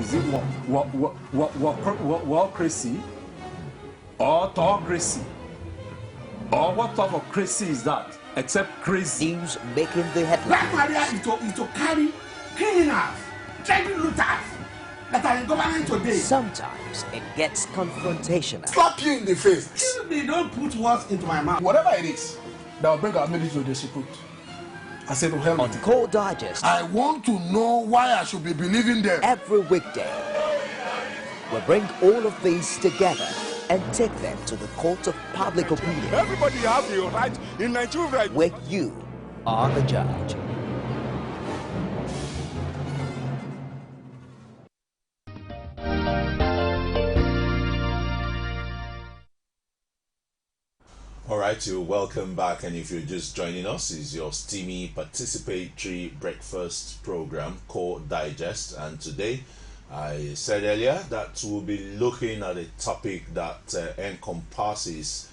Is it warocracy or autocracy? Or what type of crazy is that? Except crazy. News making the headlines. Black Maria is to carry criminals, trading looters that are in government today. Sometimes it gets confrontational. Slap you in the face. They don't put words into my mouth. Whatever it is that will bring our military to disrepute, I said to hell On with it. Core Digest, I want to know why I should be believing them. every weekday, we bring all of these together and take them to the court of public opinion, Everybody have the right in Nigeria. where you are the judge. All right, you're welcome back, and if you're just joining us, is your steamy participatory breakfast program Core Digest, and today I said earlier that we'll be looking at a topic that encompasses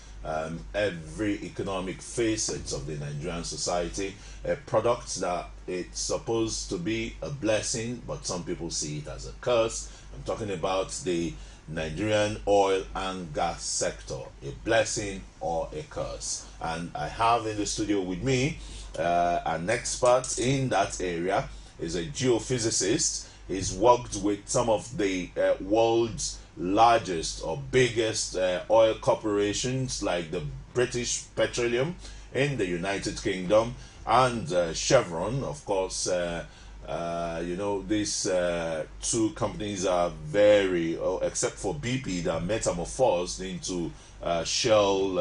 every economic facet of the Nigerian society, a product that it's supposed to be a blessing, but some people see it as a curse. I'm talking about the Nigerian oil and gas sector, a blessing or a curse. And I have in the studio with me an expert in that area. Is a geophysicist. He's worked with some of the world's largest or biggest oil corporations like the British Petroleum in the United Kingdom and Chevron, of course. You know, these two companies are very, except for BP, that metamorphosed into Shell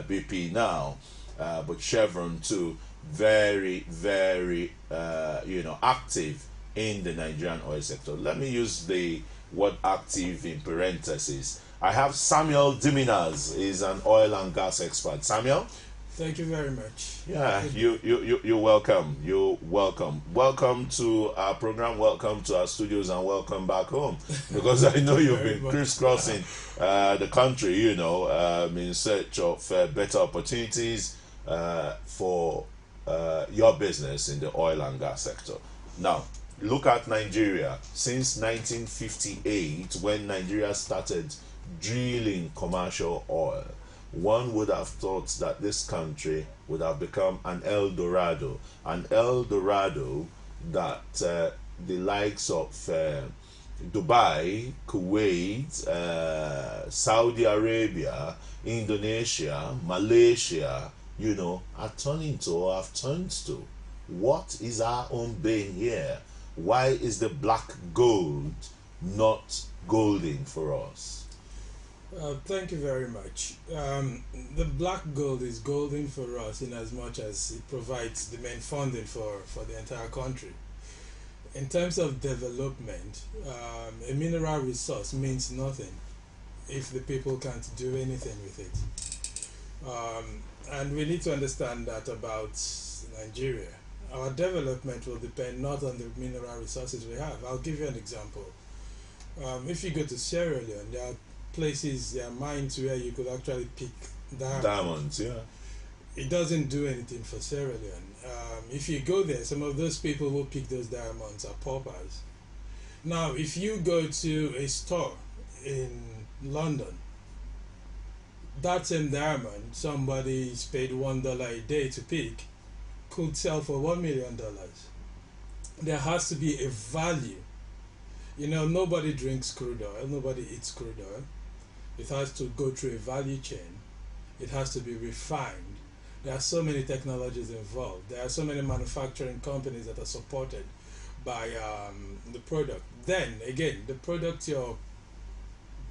BP now, but Chevron too, very, very, you know, active in the Nigerian oil sector. Let me use the word active in parentheses. I have Samuel Diminas, is an oil and gas expert. Samuel? Thank you very much. Yeah, you're welcome. You're welcome. Welcome to our program. Welcome to our studios, and welcome back home. Because I know you've been crisscrossing the country, you know, in search of better opportunities for your business in the oil and gas sector. Now, look at Nigeria. Since 1958, when Nigeria started drilling commercial oil, one would have thought that this country would have become an El Dorado that the likes of Dubai, Kuwait, Saudi Arabia, Indonesia, Malaysia, you know, are turning to or have turned to. What is our own bane here? Why is the black gold not golden for us? Thank you very much. The black gold is golden for us in as much as it provides the main funding for the entire country. In terms of development, a mineral resource means nothing if the people can't do anything with it. And we need to understand that about Nigeria. Our development will depend not on the mineral resources we have. I'll give you an example. If you go to Sierra Leone, there are places, there are mines where you could actually pick Diamonds, yeah. It doesn't do anything for Sierra Leone. If you go there, some of those people who pick those diamonds are paupers. Now, if you go to a store in London, that same diamond somebody's paid $1 a day to pick could sell for $1 million. There has to be a value. You know, nobody drinks crude oil, nobody eats crude oil. It has to go through a value chain. It has to be refined. There are so many technologies involved. There are so many manufacturing companies that are supported by the product. Then again, the product you're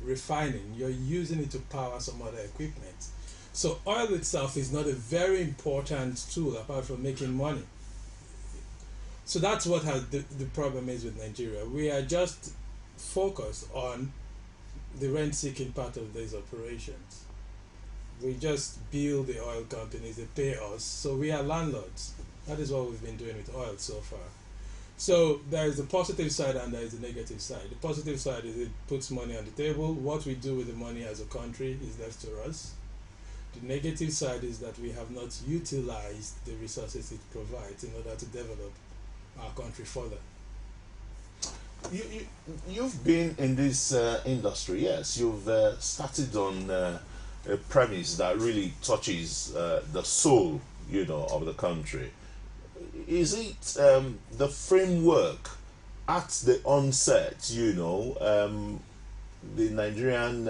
refining, you're using it to power some other equipment. So oil itself is not a very important tool apart from making money. So that's what the problem is with Nigeria. We are just focused on the rent-seeking part of these operations. We just bill the oil companies, they pay us, so we are landlords. That is what we've been doing with oil so far. So there is the positive side and there is the negative side. The positive side is it puts money on the table. What we do with the money as a country is left to us. The negative side is that we have not utilized the resources it provides in order to develop our country further. you've been in this industry, yes. You've started on a premise that really touches the soul, of the country. Is it the framework at the onset, the Nigerian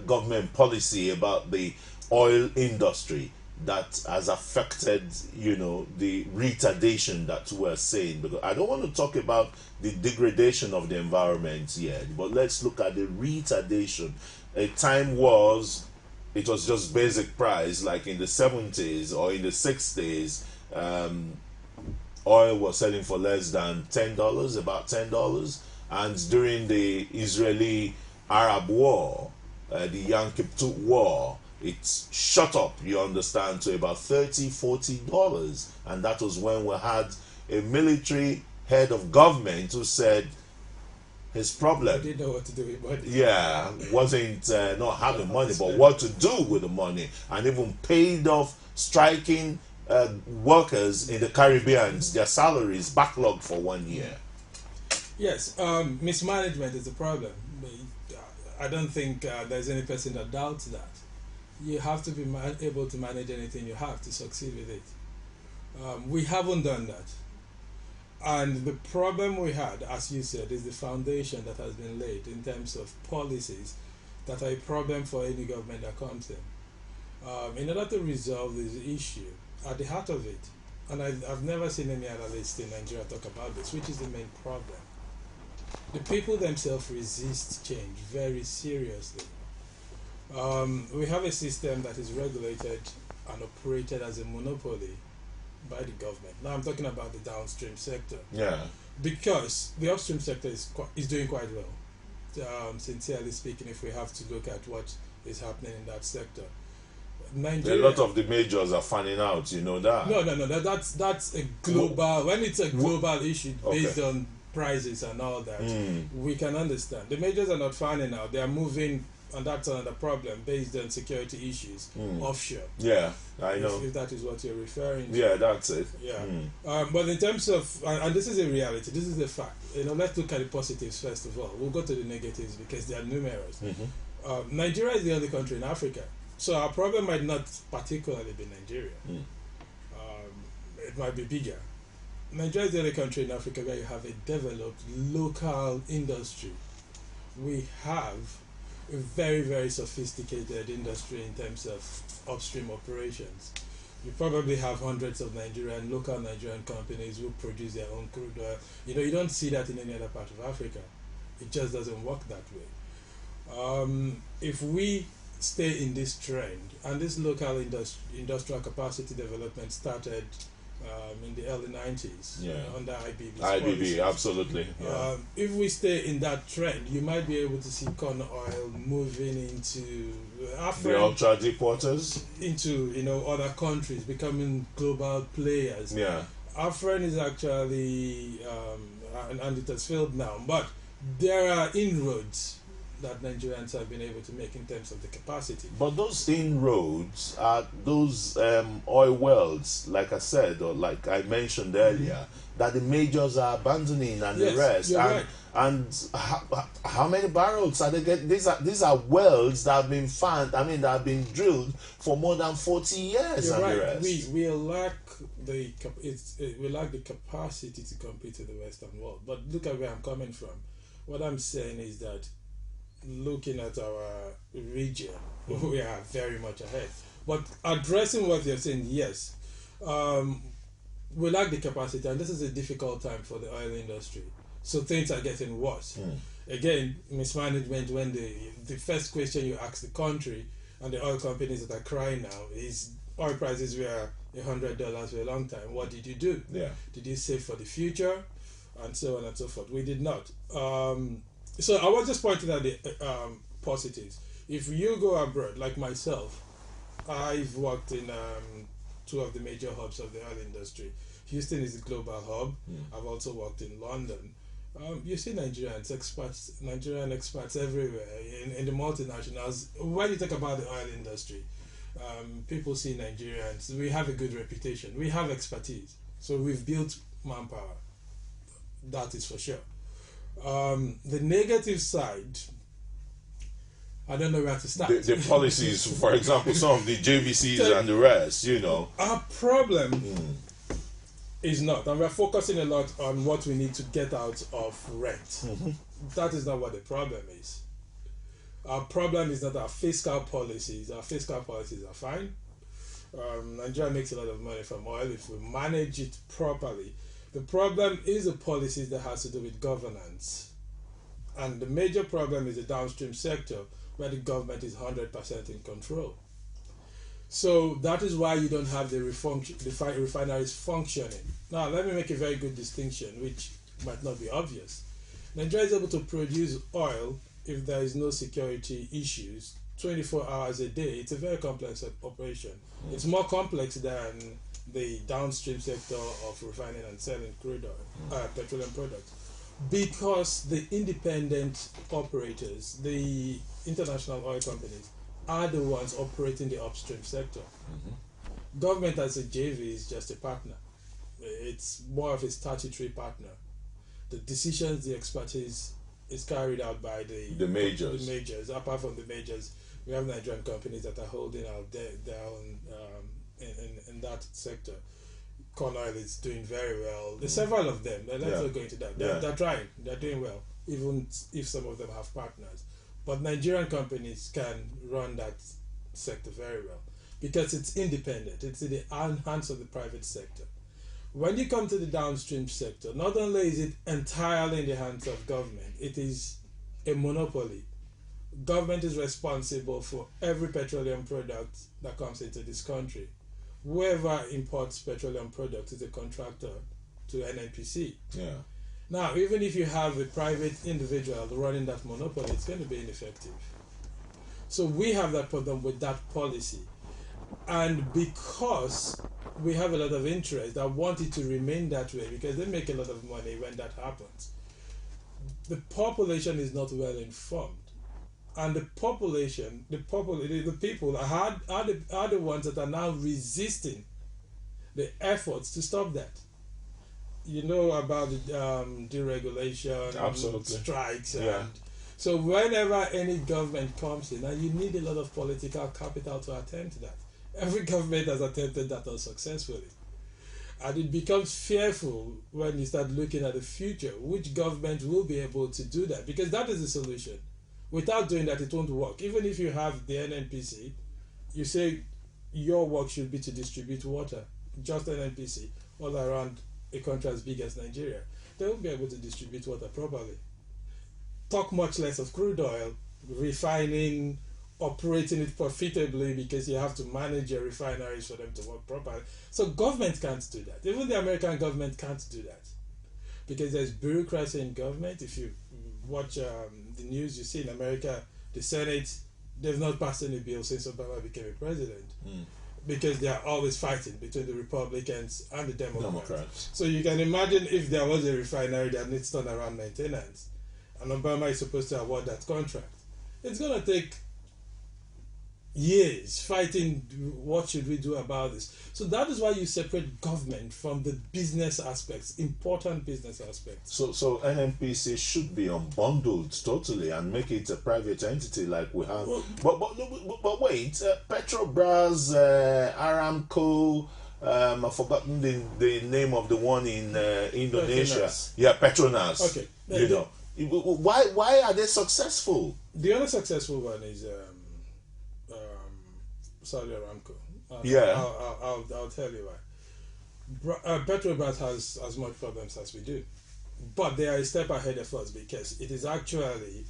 government policy about the oil industry that has affected, the retardation that we're seeing? Because I don't want to talk about the degradation of the environment yet, but let's look at the retardation. A time it was just basic price, like in the 70s or in the 60s. Oil was selling for less than $10, about $10, and during the Israeli-Arab War, the Yom Kippur War, it shot up, you understand, to about $30-40, and that was when we had a military head of government who said his problem, They didn't know what to do with money. yeah, wasn't not having money, but what to do with the money, and even paid off striking workers in the Caribbean, their salaries backlogged for 1 year. Yes, mismanagement is the problem. I don't think there's any person that doubts that. You have to be able to manage anything you have to succeed with it. We haven't done that. And the problem we had, as you said, is the foundation that has been laid in terms of policies that are a problem for any government that comes in. In order to resolve this issue, at the heart of it, and I've never seen any analyst in Nigeria talk about this, which is the main problem. The people themselves resist change very seriously. We have a system that is regulated and operated as a monopoly by the government. Now I'm talking about the downstream sector. Yeah. Because the upstream sector is doing quite well. Sincerely speaking, if we have to look at what is happening in that sector. Nigeria, A lot of the majors are fanning out, you know that. No, that's a global. When it's a global issue based on prices and all that, we can understand. The majors are not fanning out; they are moving, and that's another problem based on security issues offshore. Yeah, I know. If that is what you're referring to. Yeah, that's it. Yeah. But in terms of, and this is a reality, this is a fact. Let's look at the positives first of all. We'll go to the negatives because they are numerous. Nigeria is the only country in Africa. So our problem might not particularly be Nigeria. It might be bigger. Nigeria is the only country in Africa where you have a developed local industry. We have a very, very sophisticated industry in terms of upstream operations. You probably have hundreds of local Nigerian companies who produce their own crude oil. You don't see that in any other part of Africa. It just doesn't work that way. If we stay in this trend, and this local industrial capacity development started in the early 90s under IBB. IBB, absolutely. Yeah. If we stay in that trend, you might be able to see corn oil moving into the ultra deep waters, into other countries, becoming global players. Yeah. Our friend is actually and it has failed now, but there are inroads that Nigerians have been able to make in terms of the capacity. But those inroads are those oil wells, like I said, or like I mentioned earlier, that the majors are abandoning and the rest. You're right. And how many barrels are they getting? These are wells that have been found. that have been drilled for more than 40 years. You're and right. The rest. We lack we lack the capacity to compete in the Western world. But look at where I'm coming from. What I'm saying is that, looking at our region, we are very much ahead. But addressing what you're saying, yes, we lack the capacity, and this is a difficult time for the oil industry. So things are getting worse. Again, mismanagement. When the first question you ask the country and the oil companies that are crying now is, oil prices were $100 for a long time. What did you do? Yeah. Did you save for the future? And so on and so forth. We did not. So I was just pointing out the positives. If you go abroad, like myself, I've worked in two of the major hubs of the oil industry. Houston is the global hub. I've also worked in London. You see Nigerian expats everywhere in the multinationals. When you talk about the oil industry, people see Nigerians. We have a good reputation. We have expertise. So we've built manpower. That is for sure. The negative side, I don't know where to start. The policies, for example, some of the JVCs and the rest, you know. Our problem is not, and we're focusing a lot on what we need to get out of rent. That is not what the problem is. Our problem is not our fiscal policies. Our fiscal policies are fine. Nigeria makes a lot of money from oil if we manage it properly. The problem is the policies that has to do with governance. And the major problem is the downstream sector, where the government is 100% in control. So that is why you don't have the refineries functioning. Now, let me make a very good distinction, which might not be obvious. Nigeria is able to produce oil if there is no security issues 24 hours a day. It's a very complex operation. It's more complex than the downstream sector of refining and selling crude oil, petroleum products, because the independent operators, the international oil companies, are the ones operating the upstream sector. Government as a JV is just a partner. It's more of a statutory partner. The decisions, the expertise is carried out by the majors. The majors. Apart from the majors, we have Nigerian companies that are holding out their own in that sector. Corn Oil is doing very well. There's several of them. Let's not go into that. They're trying. They're doing well, even if some of them have partners. But Nigerian companies can run that sector very well because it's independent. It's in the hands of the private sector. When you come to the downstream sector, not only is it entirely in the hands of government, it is a monopoly. Government is responsible for every petroleum product that comes into this country. Whoever imports petroleum products is a contractor to NNPC. Now, even if you have a private individual running that monopoly, it's going to be ineffective. So we have that problem with that policy. And because we have a lot of interest that want it to remain that way, because they make a lot of money when that happens, the population is not well informed. And the population, the people are the ones that are now resisting the efforts to stop that. You know about the deregulation, strikes. And so whenever any government comes in, and you need a lot of political capital to attempt that. Every government has attempted that unsuccessfully. And it becomes fearful when you start looking at the future, which government will be able to do that, because that is the solution. Without doing that, it won't work. Even if you have the NNPC, you say your work should be to distribute water, just NNPC, all around a country as big as Nigeria. They won't be able to distribute water properly. Talk much less of crude oil, refining, operating it profitably, because you have to manage your refineries for them to work properly. So government can't do that. Even the American government can't do that, because there's bureaucracy in government. If you watch the news, you see in America, the Senate, they've not passed any bill since Obama became a president, because they are always fighting between the Republicans and the Democrats. So you can imagine if there was a refinery that needs turnaround maintenance, and Obama is supposed to award that contract, it's going to take years fighting what should we do about this. So that is why you separate government from the business aspects, important business aspects. So NNPC should be unbundled totally and make it a private entity like we have. But wait, Petrobras, Aramco, I've forgotten the name of the one in Indonesia. Petronas. Okay. You know, why are they successful? The other successful one is Saudi Aramco. I'll tell you why. Petrobras has as much problems as we do, but they are a step ahead of us because it is actually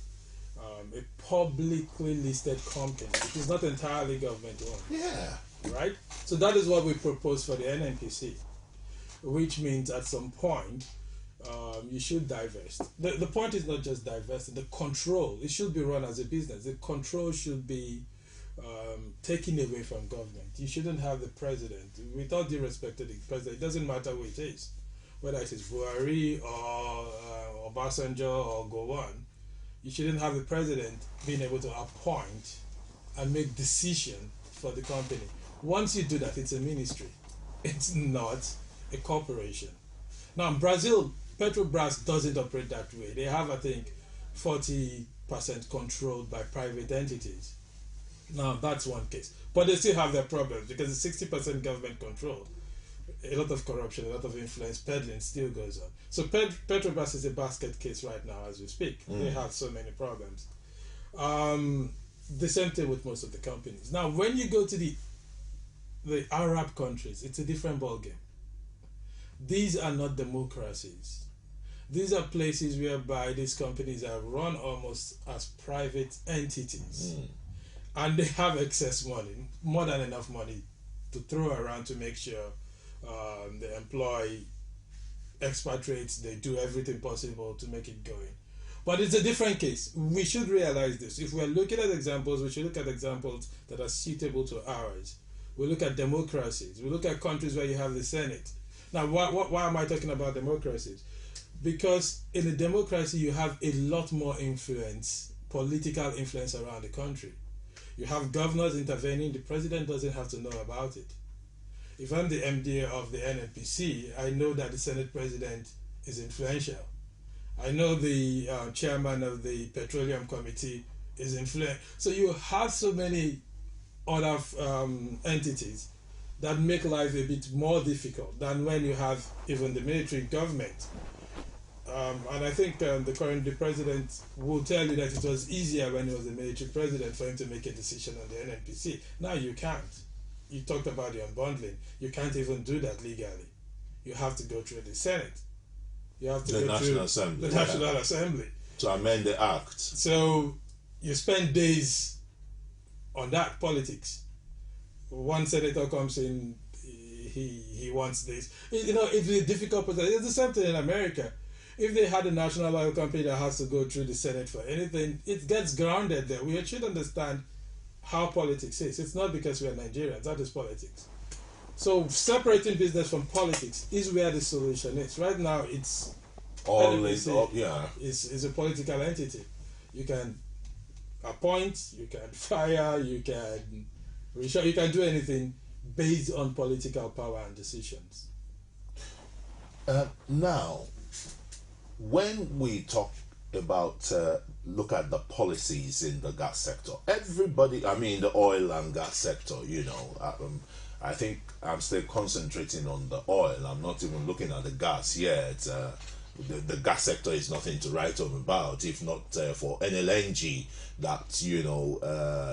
a publicly listed company. It is not entirely government owned. Right? So that is what we propose for the NNPC, which means at some point you should divest. The point is not just divesting. The control, it should be run as a business. The control should be taken away from government. You shouldn't have the president, with all due respect to the president, it doesn't matter who it is, whether it is Buhari or Obasanjo or Gowon, you shouldn't have the president being able to appoint and make decisions for the company. Once you do that, it's a ministry. It's not a corporation. Now, Brazil Petrobras doesn't operate that way. They have, I think, 40% controlled by private entities. Now, that's one case. But they still have their problems because it's 60% government control. A lot of corruption, a lot of influence peddling still goes on. So Petrobras is a basket case right now as we speak. They have so many problems. The same thing with most of the companies. Now, when you go to the Arab countries, it's a different ballgame. These are not democracies. These are places whereby these companies are run almost as private entities. And they have excess money, more than enough money to throw around to make sure they employ expatriates, they do everything possible to make it going. But it's a different case. We should realize this. If we're looking at examples, we should look at examples that are suitable to ours. We look at democracies. We look at countries where you have the Senate. Now, why am I talking about democracies? Because in a democracy, you have a lot more influence, political influence around the country. You have governors intervening. The president doesn't have to know about it. If I'm the MD of the NNPC, I know that the Senate president is influential. I know the chairman of the Petroleum Committee is influential. So you have so many other entities that make life a bit more difficult than when you have even the military government. And I think the president will tell you that it was easier when he was the military president for him to make a decision on the NNPC. Now you can't. You talked about the unbundling. You can't even do that legally. You have to go through the Senate. You have to The go National through Assembly. the National Assembly. To amend the act. So you spend days on that politics. One senator comes in, he wants this. It's a difficult process. It's the same thing in America. If they had a national oil company that has to go through the Senate for anything, it gets grounded there. We should understand how politics is. It's not because we are Nigerians. That is politics. So separating business from politics is where the solution is. Right now, it's Always, is a political entity. You can appoint, you can fire, you can do anything based on political power and decisions. Now, when we talk about look at the policies in the gas sector, the oil and gas sector, I think I'm still concentrating on the oil. I'm not even looking at the gas yet. The gas sector is nothing to write home about, if not for NLNG, that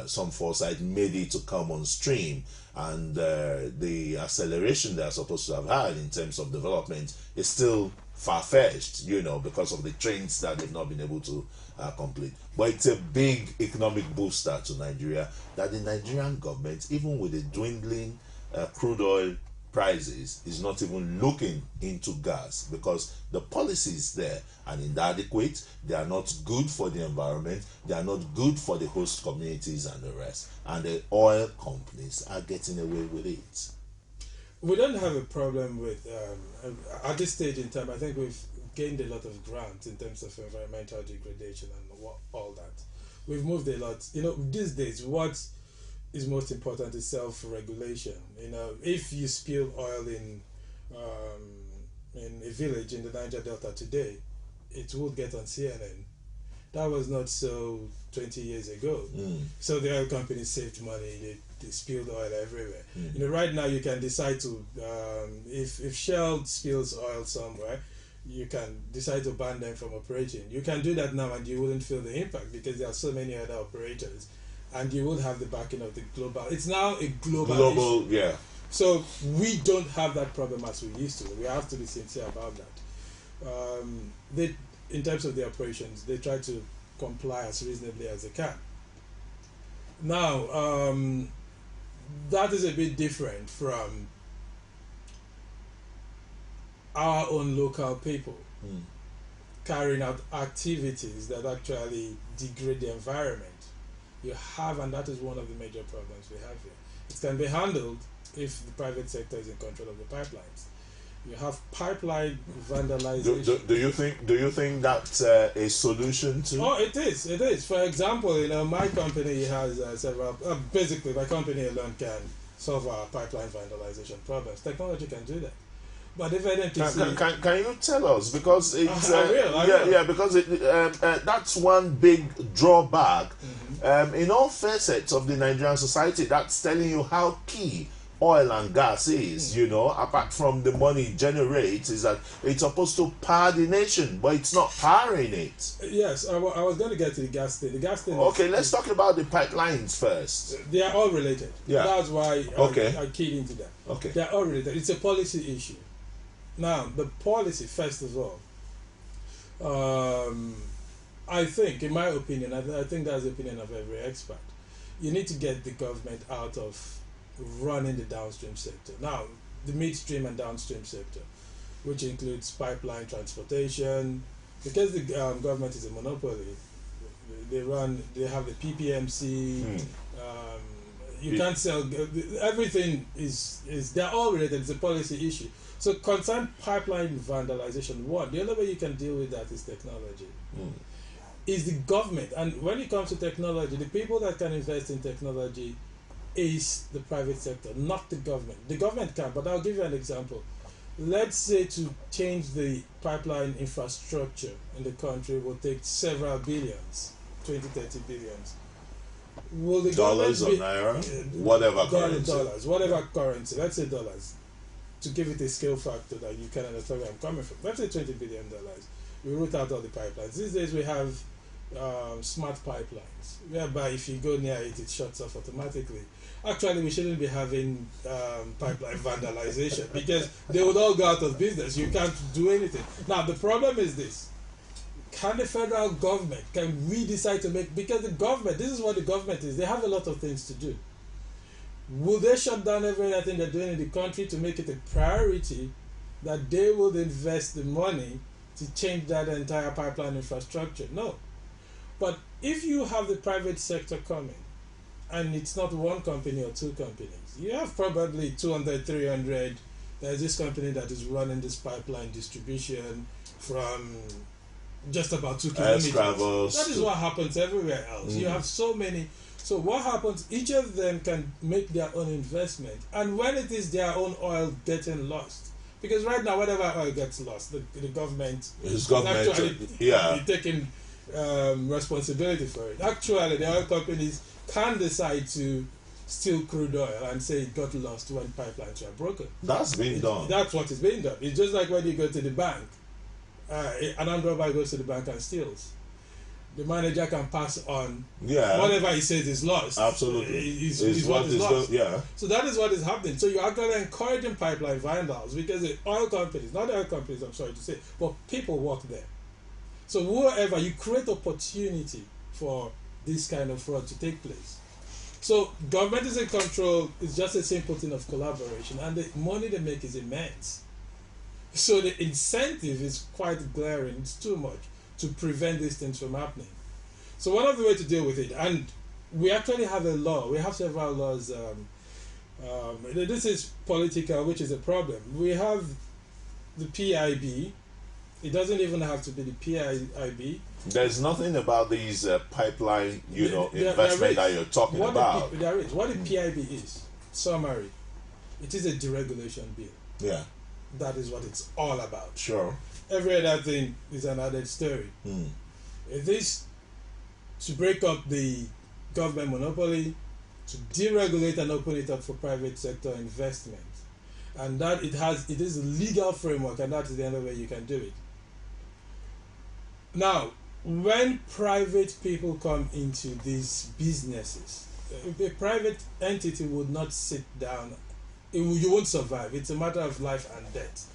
some foresight made it to come on stream, and the acceleration they are supposed to have had in terms of development is still far-fetched, because of the trains that they've not been able to complete. But it's a big economic booster to Nigeria that the Nigerian government, even with the dwindling crude oil prices, is not even looking into gas, because the policies there are inadequate. They are not good for the environment. They are not good for the host communities and the rest. And the oil companies are getting away with it. We don't have a problem with, at this stage in time, I think we've gained a lot of ground in terms of environmental degradation and all that. We've moved a lot. These days, what is most important is self-regulation. If you spill oil in a village in the Niger Delta today, it would get on CNN. That was not so 20 years ago. So the oil companies saved money. They spilled oil everywhere. Right now you can decide to, if Shell spills oil somewhere, you can decide to ban them from operating. You can do that now and you wouldn't feel the impact because there are so many other operators. And you would have the backing of the global. It's now a global issue. Yeah. So we don't have that problem as we used to. We have to be sincere about that. In terms of the operations, they try to comply as reasonably as they can. Now, that is a bit different from our own local people carrying out activities that actually degrade the environment. You have, and that is one of the major problems we have here. It can be handled if the private sector is in control of the pipelines. You have pipeline vandalization. Do you think that's a solution to? Oh, it is. For example, my company has several. Basically, my company alone can solve our pipeline vandalization problems. Technology can do that. But if NNPC... Can you tell us? Because it's I will. because that's one big drawback in all facets of the Nigerian society. That's telling you how key oil and gas is. You know, apart from the money it generates, is that it's supposed to power the nation, but it's not powering it. Yes, I was going to get to the gas thing. The gas thing. Okay, let's talk about the pipelines first. They are all related. Yeah. That's why I keyed into that. Okay. They are all related. It's a policy issue. Now, the policy, first of all, I think, in my opinion, I think that's the opinion of every expert, you need to get the government out of running the downstream sector. Now, the midstream and downstream sector, which includes pipeline transportation, because the government is a monopoly, they have the PPMC, you can't sell, everything is, they're all related, it's a policy issue. So concern pipeline vandalization, one, the only way you can deal with that is technology. Is the government, and when it comes to technology, the people that can invest in technology is the private sector, not the government. The government can, but I'll give you an example. Let's say to change the pipeline infrastructure in the country will take several billions, 20, 30 billions. Will the Dollars or government naira? Whatever currency. Dollars, whatever currency, let's say dollars, to give it a scale factor that you can understand where I'm coming from. Let's say $20 billion. We route out all the pipelines. These days we have smart pipelines, whereby if you go near it, it shuts off automatically. Actually, we shouldn't be having pipeline vandalization because they would all go out of business. You can't do anything. Now, the problem is this. Can the federal government, can we decide to make, because the government, this is what the government is, they have a lot of things to do. Will they shut down everything they're doing in the country to make it a priority that they will invest the money to change that entire pipeline infrastructure? No. But if you have the private sector coming, and it's not one company or two companies, you have probably 200, 300. There's this company that is running this pipeline distribution from just about 2 kilometers. That is what happens everywhere else. You have so many. So what happens, each of them can make their own investment. And when it is their own oil getting lost, because right now whatever oil gets lost, the government is actually taking responsibility for it. Actually, the oil companies can decide to steal crude oil and say it got lost when pipelines are broken. That's being done. That's what is being done. It's just like when you go to the bank. An armed robber goes to the bank and steals. The manager can pass on whatever he says is lost. Absolutely. Is what is lost. Yeah. So that is what is happening. So you're actually encouraging pipeline vandals because the oil companies, not the oil companies, I'm sorry to say, but people work there. So whoever, you create opportunity for this kind of fraud to take place. So government is in control. It's just a simple thing of collaboration, and the money they make is immense. So the incentive is quite glaring. It's too much to prevent these things from happening. So one of the ways to deal with it, and we actually have a law. We have several laws. This is political, which is a problem. We have the PIB. It doesn't even have to be the PIB. There's nothing about these pipeline, investment that you're talking about. There is. What the PIB is, summary, it is a deregulation bill. Yeah. That is what it's all about. Sure. Every other thing is an added story. It is to break up the government monopoly, to deregulate and open it up for private sector investment. And that it is a legal framework, and that is the only way you can do it. Now, when private people come into these businesses, a private entity would not sit down. You won't survive. It's a matter of life and death.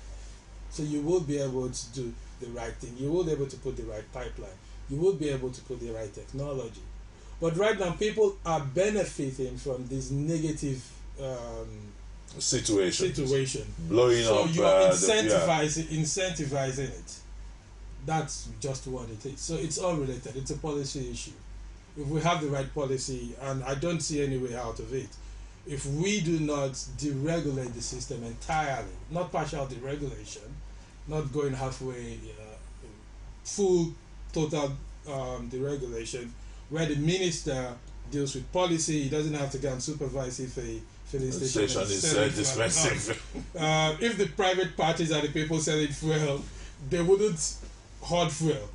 So you will be able to do the right thing. You will be able to put the right pipeline. You will be able to put the right technology. But right now, people are benefiting from this negative situation. Blowing so up. So you are incentivizing it. That's just what it is. So it's all related. It's a policy issue. If we have the right policy, and I don't see any way out of it, if we do not deregulate the system entirely, not partial deregulation, not going halfway, full, total deregulation, where the minister deals with policy, he doesn't have to go and supervise if a filling Station is dispensing. If the private parties are the people selling fuel, they wouldn't hoard fuel.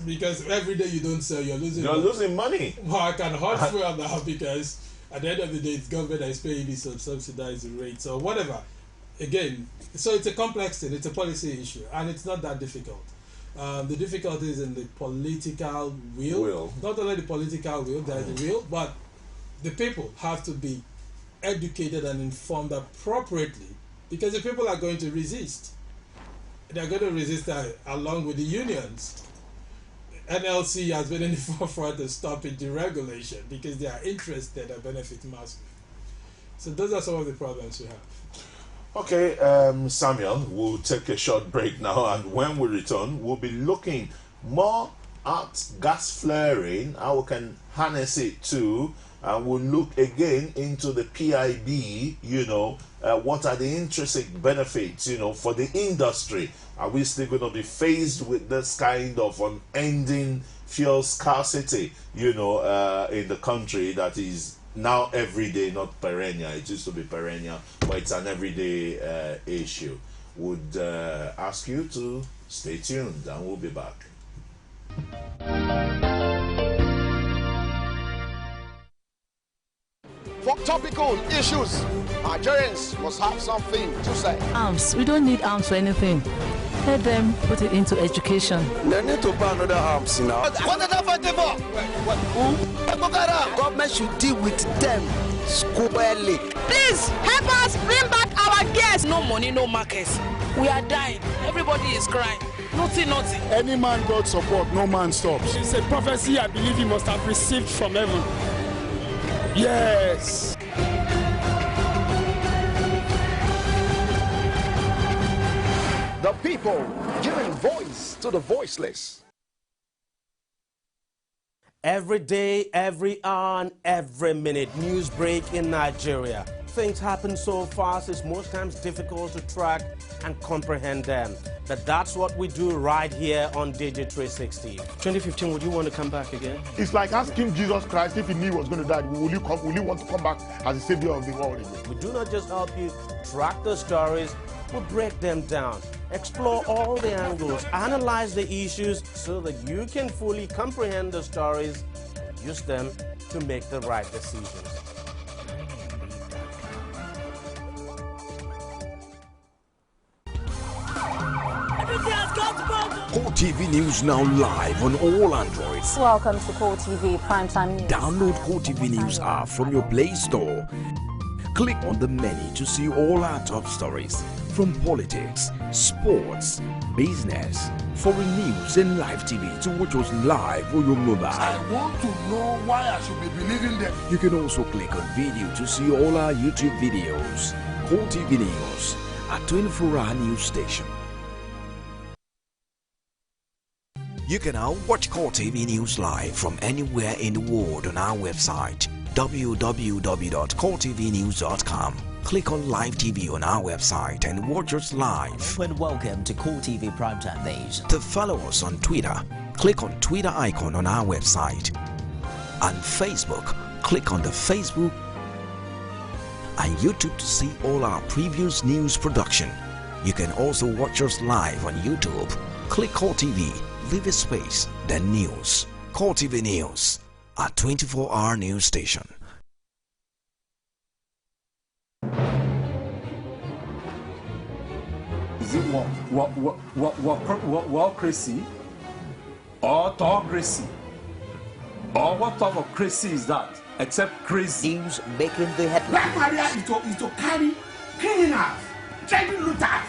Because every day you don't sell, you're losing money. Well, I can hoard fuel now because at the end of the day, it's government that is paying these subsidized rates or whatever. Again, so it's a complex thing. It's a policy issue, and it's not that difficult. The difficulty is in the political will. Not only the political will, there is the will, but the people have to be educated and informed appropriately, because the people are going to resist. They're going to resist along with the unions. NLC has been in the forefront of stopping deregulation because they are interested and benefit massively. So those are some of the problems we have. Okay, Samuel, we'll take a short break now, and when we return, we'll be looking more at gas flaring, how we can harness it too, and we'll look again into the PIB, what are the intrinsic benefits, for the industry. Are we still going to be faced with this kind of unending fuel scarcity, in the country that is now everyday, not perennial? It used to be perennial, but it's an everyday issue. Would ask you to stay tuned, and we'll be back. For topical issues, Nigerians must have something to say. Arms. We don't need arms for anything. Let them put it into education. They need to buy another arms now. What are they fighting for? Government should deal with them squarely. Please help us bring back our guests. No money, no markets. We are dying. Everybody is crying. Nothing. Any man God support, no man stops. It's a prophecy I believe he must have received from heaven. Yes. The people giving voice to the voiceless. Every day, every hour, and every minute, news break in Nigeria. Things happen so fast, it's most times difficult to track and comprehend them. But that's what we do right here on Digit 360. 2015, would you want to come back again? It's like asking Jesus Christ if he knew he was going to die, will you want to come back as the savior of the world again? We do not just help you track the stories, we break them down, explore all the angles, analyze the issues so that you can fully comprehend the stories and use them to make the right decisions. Core TV News now live on all Androids. Welcome to Core TV Primetime News. Download Core TV News app from your Play Store. Click on the menu to see all our top stories from politics, sports, business, foreign news and live TV to watch us live on your mobile. I want to know why I should be believing them. You can also click on video to see all our YouTube videos. Core TV News, a 24-hour news station. You can now watch Core TV News live from anywhere in the world on our website www.coretvnews.com. Click on Live TV on our website and watch us live. And welcome to Core TV Primetime News. To follow us on Twitter, click on Twitter icon on our website. On Facebook, click on the Facebook and YouTube to see all our previous news production. You can also watch us live on YouTube. Click Core TV. Leave a space, then news. Core TV News, a 24-hour news station. Is it wallcracy or autocracy? Or what type of crazy is that? Except crazy. News making the headlines. Black Maria is to carry criminals, trading looters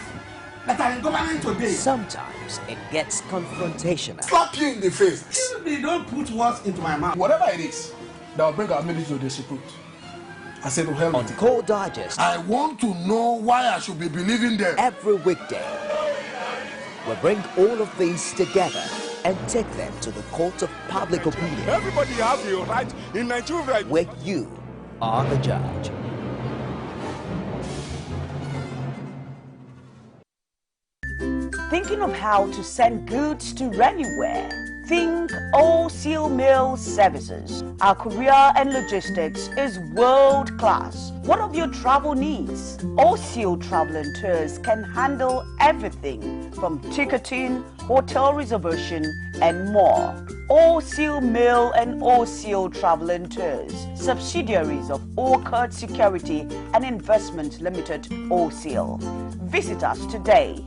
that are in government today. Sometimes it gets confrontational. Slap you in the face. They don't put words into my mouth. Whatever it is that will bring our military to disrepute, I said to hell on with it. Core Digest. I want to know why I should be believing them. Every weekday, we bring all of these together and take them to the court of public opinion. Everybody has a right in Nigeria. Where you are the judge. Thinking of how to send goods to anywhere? Think All-Seal Mail Services. Our courier and logistics is world class. What of your travel needs? All-Seal Travel and Tours can handle everything from ticketing, hotel reservation, and more. All-Seal Mail and All-Seal Travel and Tours, subsidiaries of Orchard Security and Investment Limited, All-Seal. Visit us today.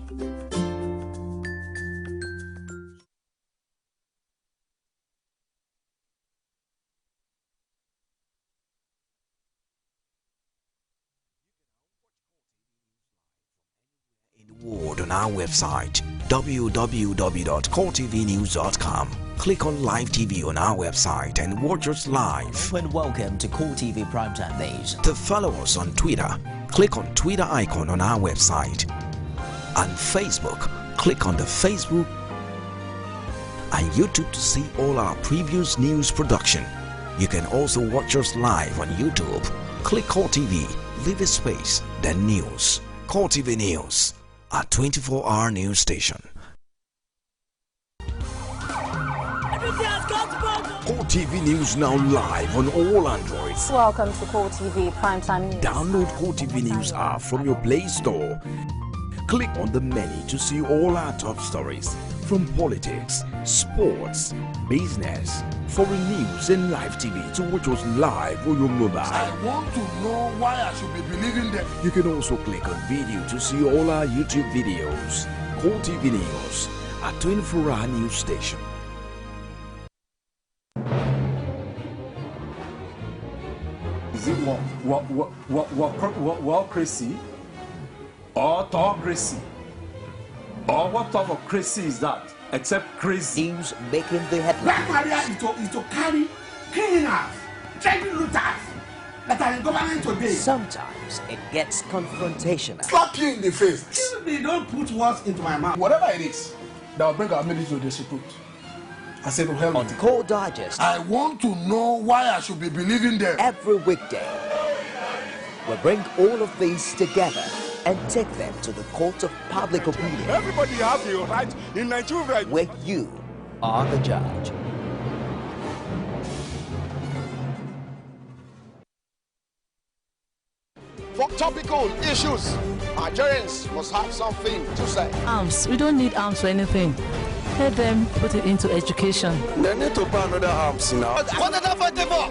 Word on our website www.coretvnews.com. Click on Live TV on our website and watch us live. And welcome to Core TV Primetime Days. To follow us on Twitter, click on Twitter icon on our website. On Facebook, click on the Facebook and YouTube to see all our previous news production. You can also watch us live on YouTube. Click Core TV, leave a space, then news. Core TV News, a 24-hour news station. Core TV News now live on all Androids. Welcome to Core TV Primetime News. Download Core TV News app from your Play Store. Click on the menu to see all our top stories from politics, sports, business, foreign news and live TV to watch us live on your mobile. I want to know why I should be believing them. You can also click on video to see all our YouTube videos. Core TV News, a 24-hour news station. Is it Wallcracy or autocracy? Or what type of crazy is that? Except crazy. News making the headlines. Black Maria is to carry criminals, trade looters that are in government today. Sometimes it gets confrontational. Slap you in the face. They don't put words into my mouth. Whatever it is that will bring our military to disrepute, I said to hell. On Core Digest, I want to know why I should be believing them. Every weekday, we bring all of these together and take them to the court of public opinion. Everybody has a right in Nigeria. Where you are the judge. For topical issues, Nigerians must have something to say. Arms. We don't need arms for anything. Let them put it into education. They need to buy another arms now. What are they fighting for?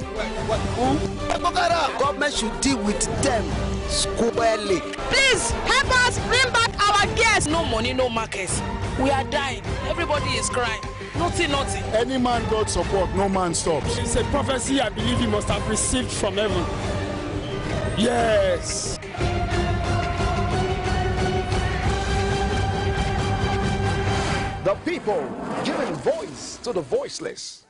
Government should deal with them squarely. Please help us bring back our guests. No money, no markets. We are dying. Everybody is crying. Nothing. Any man God support, no man stops. It's a prophecy I believe he must have received from heaven. Yes. The people giving voice to the voiceless.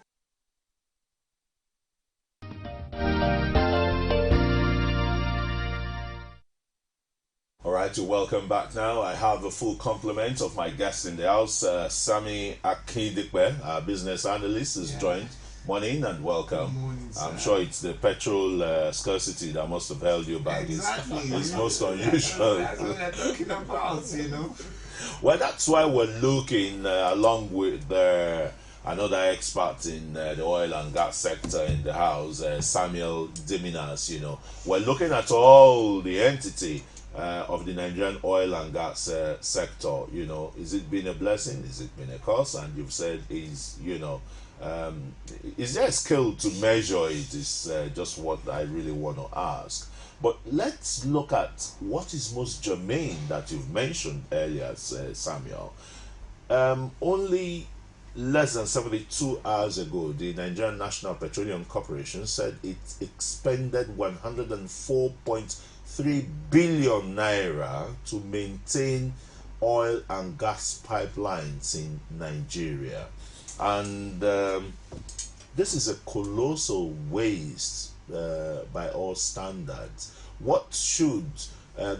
Alright, welcome back now. I have a full complement of my guests in the house. Sammy Akindikwe, our business analyst, is joined. Morning and welcome. Morning, I'm sure it's the petrol scarcity that must have held you back. Exactly. It's most unusual. That's what we're talking about, you know. Well, that's why we're looking along with another expert in the oil and gas sector in the house, Samuel Diminas. You know, we're looking at all the entity of the Nigerian oil and gas sector. You know, is it been a blessing? Is it been a curse? And you've said is there a skill to measure it? Is just what I really want to ask. But let's look at what is most germane that you've mentioned earlier, Samuel. Only less than 72 hours ago, the Nigerian National Petroleum Corporation said it expended 104.3 billion naira to maintain oil and gas pipelines in Nigeria. And this is a colossal waste by all standards. What should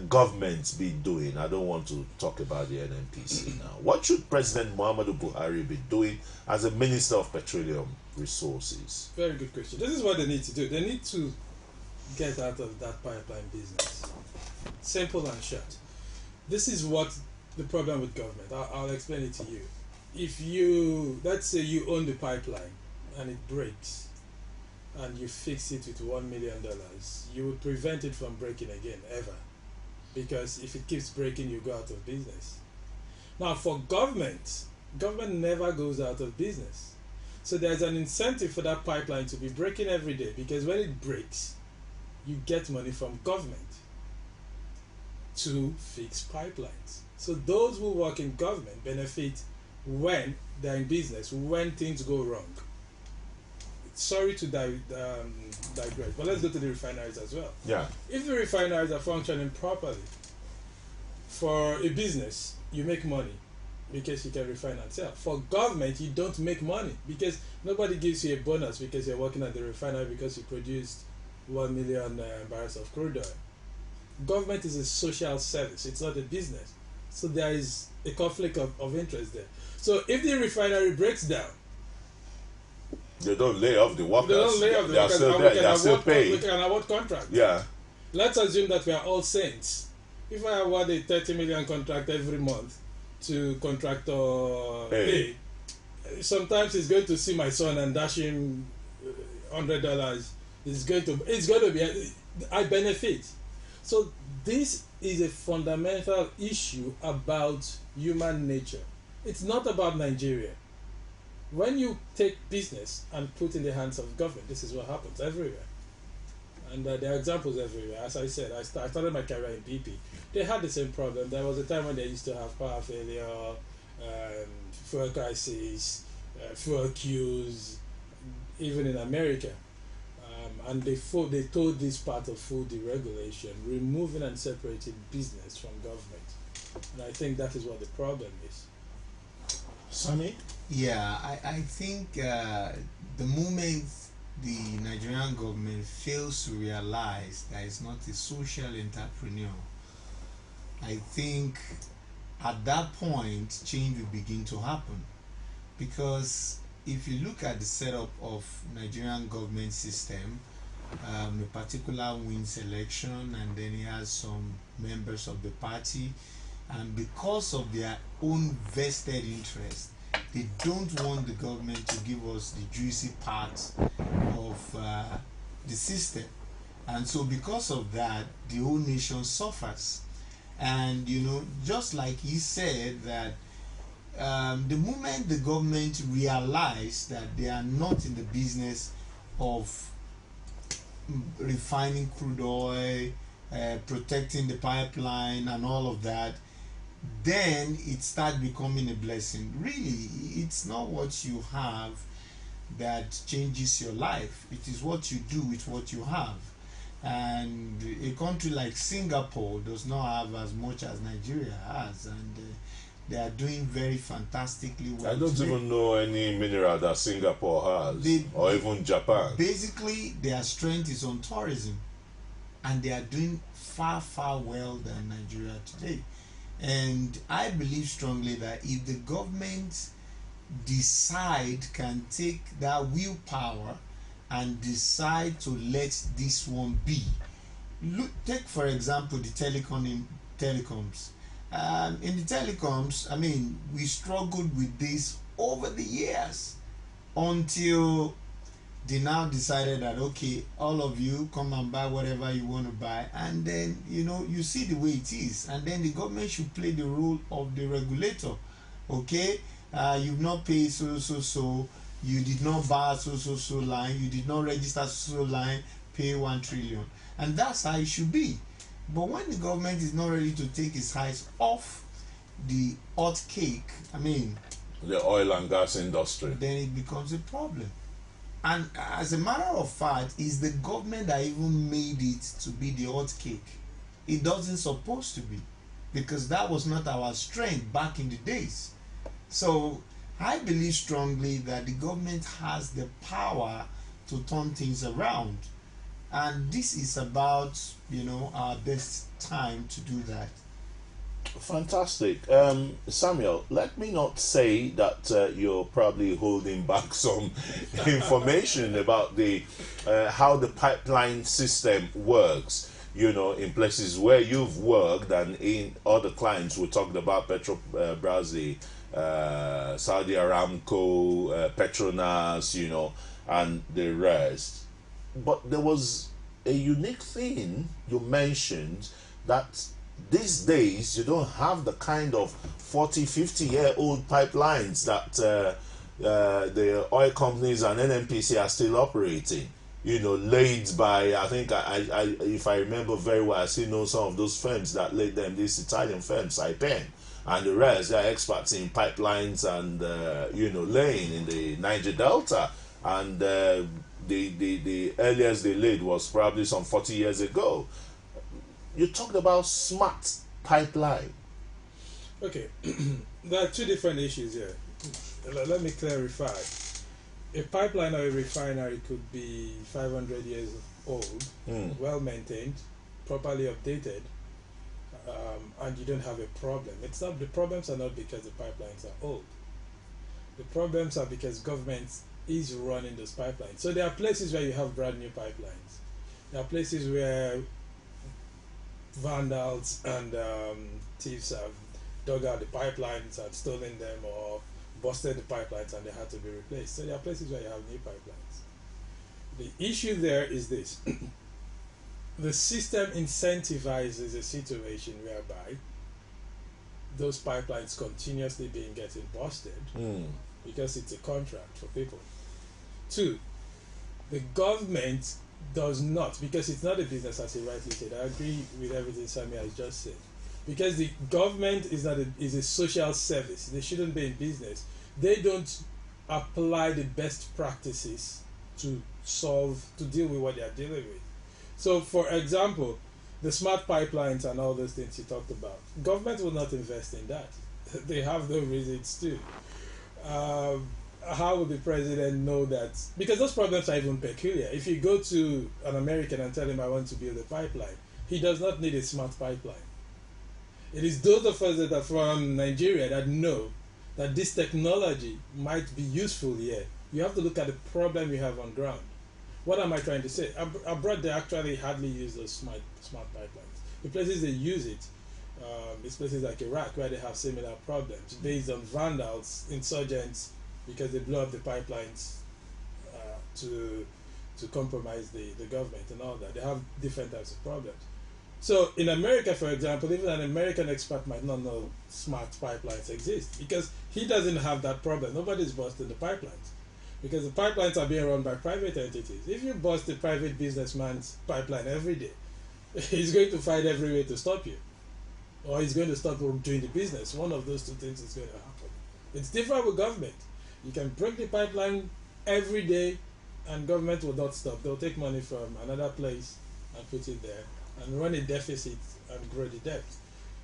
governments be doing? I don't want to talk about the NNPC now. What should President Muhammadu Buhari be doing as a Minister of Petroleum Resources? Very good question. This is what they need to do. They need to get out of that pipeline business. Simple and short. This is what the problem with government. I'll explain it to you. if you, let's say you own the pipeline and it breaks and you fix it with $1 million, you would prevent it from breaking again, ever. Because if it keeps breaking, you go out of business. Now for government never goes out of business. So there's an incentive for that pipeline to be breaking every day, because when it breaks, you get money from government to fix pipelines. So those who work in government benefit when they're in business, when things go wrong. Sorry to digress, but let's go to the refineries as well. Yeah. If the refineries are functioning properly, for a business, you make money because you can refine and sell. For government, you don't make money because nobody gives you a bonus because you're working at the refinery because you produced 1 million barrels of crude oil. Government is a social service, it's not a business. So there is a conflict of interest there. So if the refinery breaks down, they don't lay off the workers. They don't lay off the workers. Still there. They are still paid. We can award contracts. Yeah. Let's assume that we are all saints. If I award a 30 million contract every month to contractor A, sometimes he's going to see my son and dash him $100. It's going to be, I benefit. So this is a fundamental issue about human nature. It's not about Nigeria. When you take business and put in the hands of government, this is what happens everywhere. And there are examples everywhere. As I said, I started my career in BP. They had the same problem. There was a time when they used to have power failure, fuel crisis, fuel queues, even in America. And they told this part of food deregulation, removing and separating business from government. And I think that is what the problem is. Sammy? Yeah, I think the moment the Nigerian government fails to realize that it's not a social entrepreneur, I think at that point change will begin to happen. Because if you look at the setup of Nigerian government system, a particular wins election and then he has some members of the party, and because of their own vested interest, they don't want the government to give us the juicy parts of the system. And so because of that, the whole nation suffers. And you know, just like he said that the moment the government realize that they are not in the business of refining crude oil, protecting the pipeline and all of that, then it starts becoming a blessing. Really, it's not what you have that changes your life. It is what you do with what you have. And a country like Singapore does not have as much as Nigeria has, and they are doing very fantastically well. I don't even know any mineral that Singapore has, or even Japan. Basically, their strength is on tourism, and they are doing far well than Nigeria today. And I believe strongly that if the government can take that willpower and decide to let this one be. Take for example the telecoms. In the telecoms, I mean, we struggled with this over the years until they now decided that, okay, all of you come and buy whatever you want to buy, and then you see the way it is, and then the government should play the role of the regulator. Okay, you've not paid so, you did not buy so line, you did not register so line, pay 1 trillion, and that's how it should be. But when the government is not ready to take its eyes off the hot cake, I mean the oil and gas industry, then it becomes a problem. And as a matter of fact, it's the government that even made it to be the hot cake. It doesn't supposed to be, because that was not our strength back in the days. So I believe strongly that the government has the power to turn things around, and this is about our best time to do that. Fantastic. Samuel, let me not say that you're probably holding back some information about the how the pipeline system works, in places where you've worked and in other clients. We talked about Petrobras, Saudi Aramco, Petronas, you know, and the rest. But there was a unique thing you mentioned, that these days you don't have the kind of 40-50-year-old pipelines that the oil companies and NNPC are still operating. You know, laid by, I think, I if I remember very well, I still know some of those firms that laid them, these Italian firms, Saipem, and the rest. They are experts in pipelines and, you know, laying in the Niger Delta. And the earliest they laid was probably some 40 years ago. You talked about smart pipeline. Okay, there are two different issues here. Let me clarify. A pipeline or a refinery could be 500 years old, well maintained, properly updated, and you don't have a problem. It's not, the problems are not because the pipelines are old. The problems are because government is running those pipelines. So there are places where you have brand new pipelines. There are places where vandals and thieves have dug out the pipelines and stolen them, or busted the pipelines and they had to be replaced. So there are places where you have new pipelines. The issue there is this. The system incentivizes a situation whereby those pipelines continuously getting busted because it's a contract for people. Two, the government does not, because it's not a business, as you rightly said. I agree with everything Sammy has just said. Because the government is not is a social service. They shouldn't be in business. They don't apply the best practices to deal with what they are dealing with. So, for example, the smart pipelines and all those things you talked about, government will not invest in that. They have no reasons to. How would the president know that? Because those problems are even peculiar. If you go to an American and tell him, I want to build a pipeline, he does not need a smart pipeline. It is those of us that are from Nigeria that know that this technology might be useful here. You have to look at the problem you have on ground. What am I trying to say? Abroad, they actually hardly use those smart pipelines. The places they use it, it's places like Iraq, where they have similar problems based on vandals, insurgents, because they blow up the pipelines to compromise the government and all that. They have different types of problems. So in America, for example, even an American expert might not know smart pipelines exist because he doesn't have that problem. Nobody's busting the pipelines because the pipelines are being run by private entities. If you bust a private businessman's pipeline every day, he's going to find every way to stop you, or he's going to stop doing the business. One of those two things is going to happen. It's different with government. You can break the pipeline every day and government will not stop. They'll take money from another place and put it there and run a deficit and grow the debt.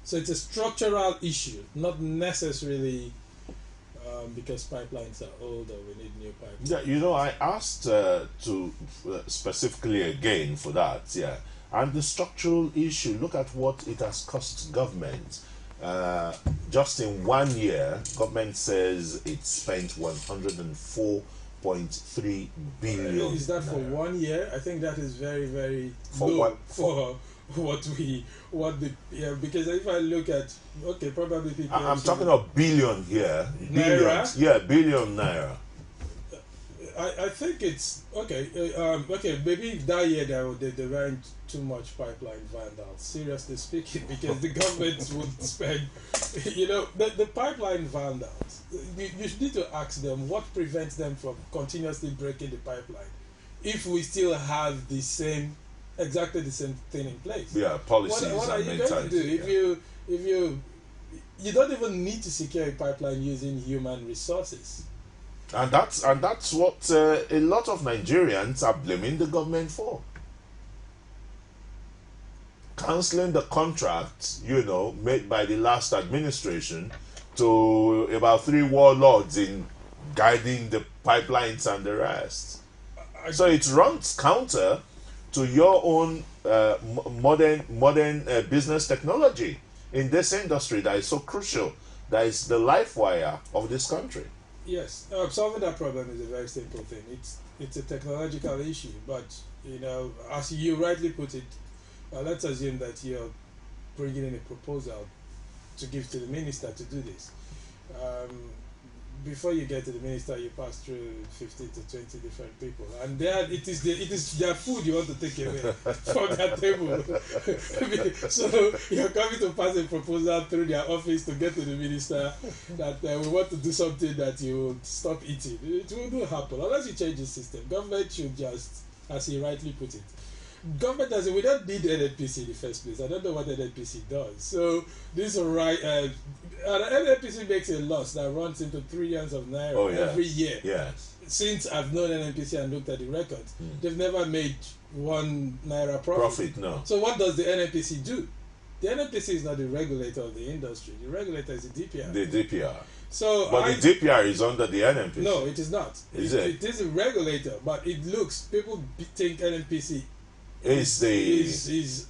So it's a structural issue, not necessarily because pipelines are old or we need new pipelines. Yeah, you know, I asked specifically again for that, yeah. And the structural issue, look at what it has cost government. Just in 1 year, government says it spent 104.3 billion. Is that for 1 year? I think that is very, very for low what? For because if I look at, okay, probably people. I'm talking about billion here. Naira? Billions. Yeah, billion naira. I think it's okay. Okay, maybe that year there weren't too much pipeline vandals. Seriously speaking, because the government would spend, you know, the pipeline vandals. You need to ask them what prevents them from continuously breaking the pipeline, if we still have exactly the same thing in place. Yeah, policies. What are you going to do if you don't even need to secure a pipeline using human resources? And that's what a lot of Nigerians are blaming the government for. Cancelling the contract, you know, made by the last administration to about 3 warlords in guiding the pipelines and the rest. So it runs counter to your own modern business technology in this industry that is so crucial, that is the life wire of this country. Yes, solving that problem is a very simple thing. It's a technological issue, but you know, as you rightly put it, let's assume that you're bringing in a proposal to give to the minister to do this. before you get to the minister, you pass through 15 to 20 different people, and there it is their food you want to take away from their table. So you're coming to pass a proposal through their office to get to the minister that we want to do something that you stop eating. It won't happen unless you change the system. Government should just, as he rightly put it, government doesn't. We don't need NNPC in the first place. I don't know what NNPC does. So this NNPC makes a loss that runs into trillions of naira every year. Yes. Since I've known NNPC and looked at the records, they've never made 1 naira profit. No. So what does the NNPC do? The NNPC is not the regulator of the industry. The regulator is the DPR. The DPR. So but the DPR is under the NNPC. No, it is not. It is a regulator, but it looks. People think NNPC is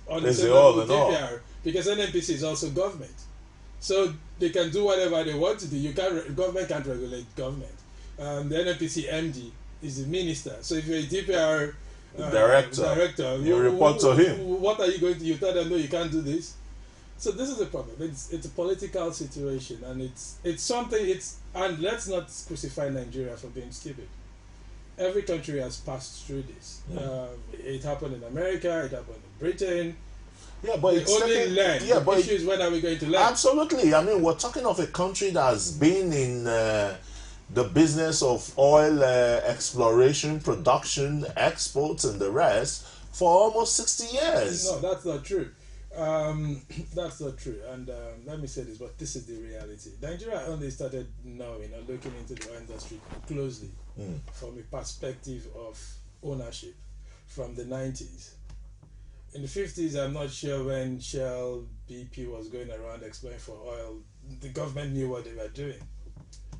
on the same level with DPR because NNPC is also government, so they can do whatever they want to do. Government can't regulate government. The NNPC MD is the minister. So if you're a DPR director, you report to him. What are you going to? You tell them no, you can't do this. So this is the problem. It's a political situation, and it's something. And let's not crucify Nigeria for being stupid. Every country has passed through this. It happened in America. It happened in Britain. Yeah, but it's only learn. Yeah, the issue is when are we going to learn? Absolutely. I mean, we're talking of a country that has been in the business of oil exploration, production, exports, and the rest for almost 60 years. No, that's not true. That's not true. And let me say this, but this is the reality. Nigeria only started knowing or looking into the oil industry closely from a perspective of ownership from the 90s. In the 50s, I'm not sure when Shell, BP was going around exploring for oil, the government knew what they were doing.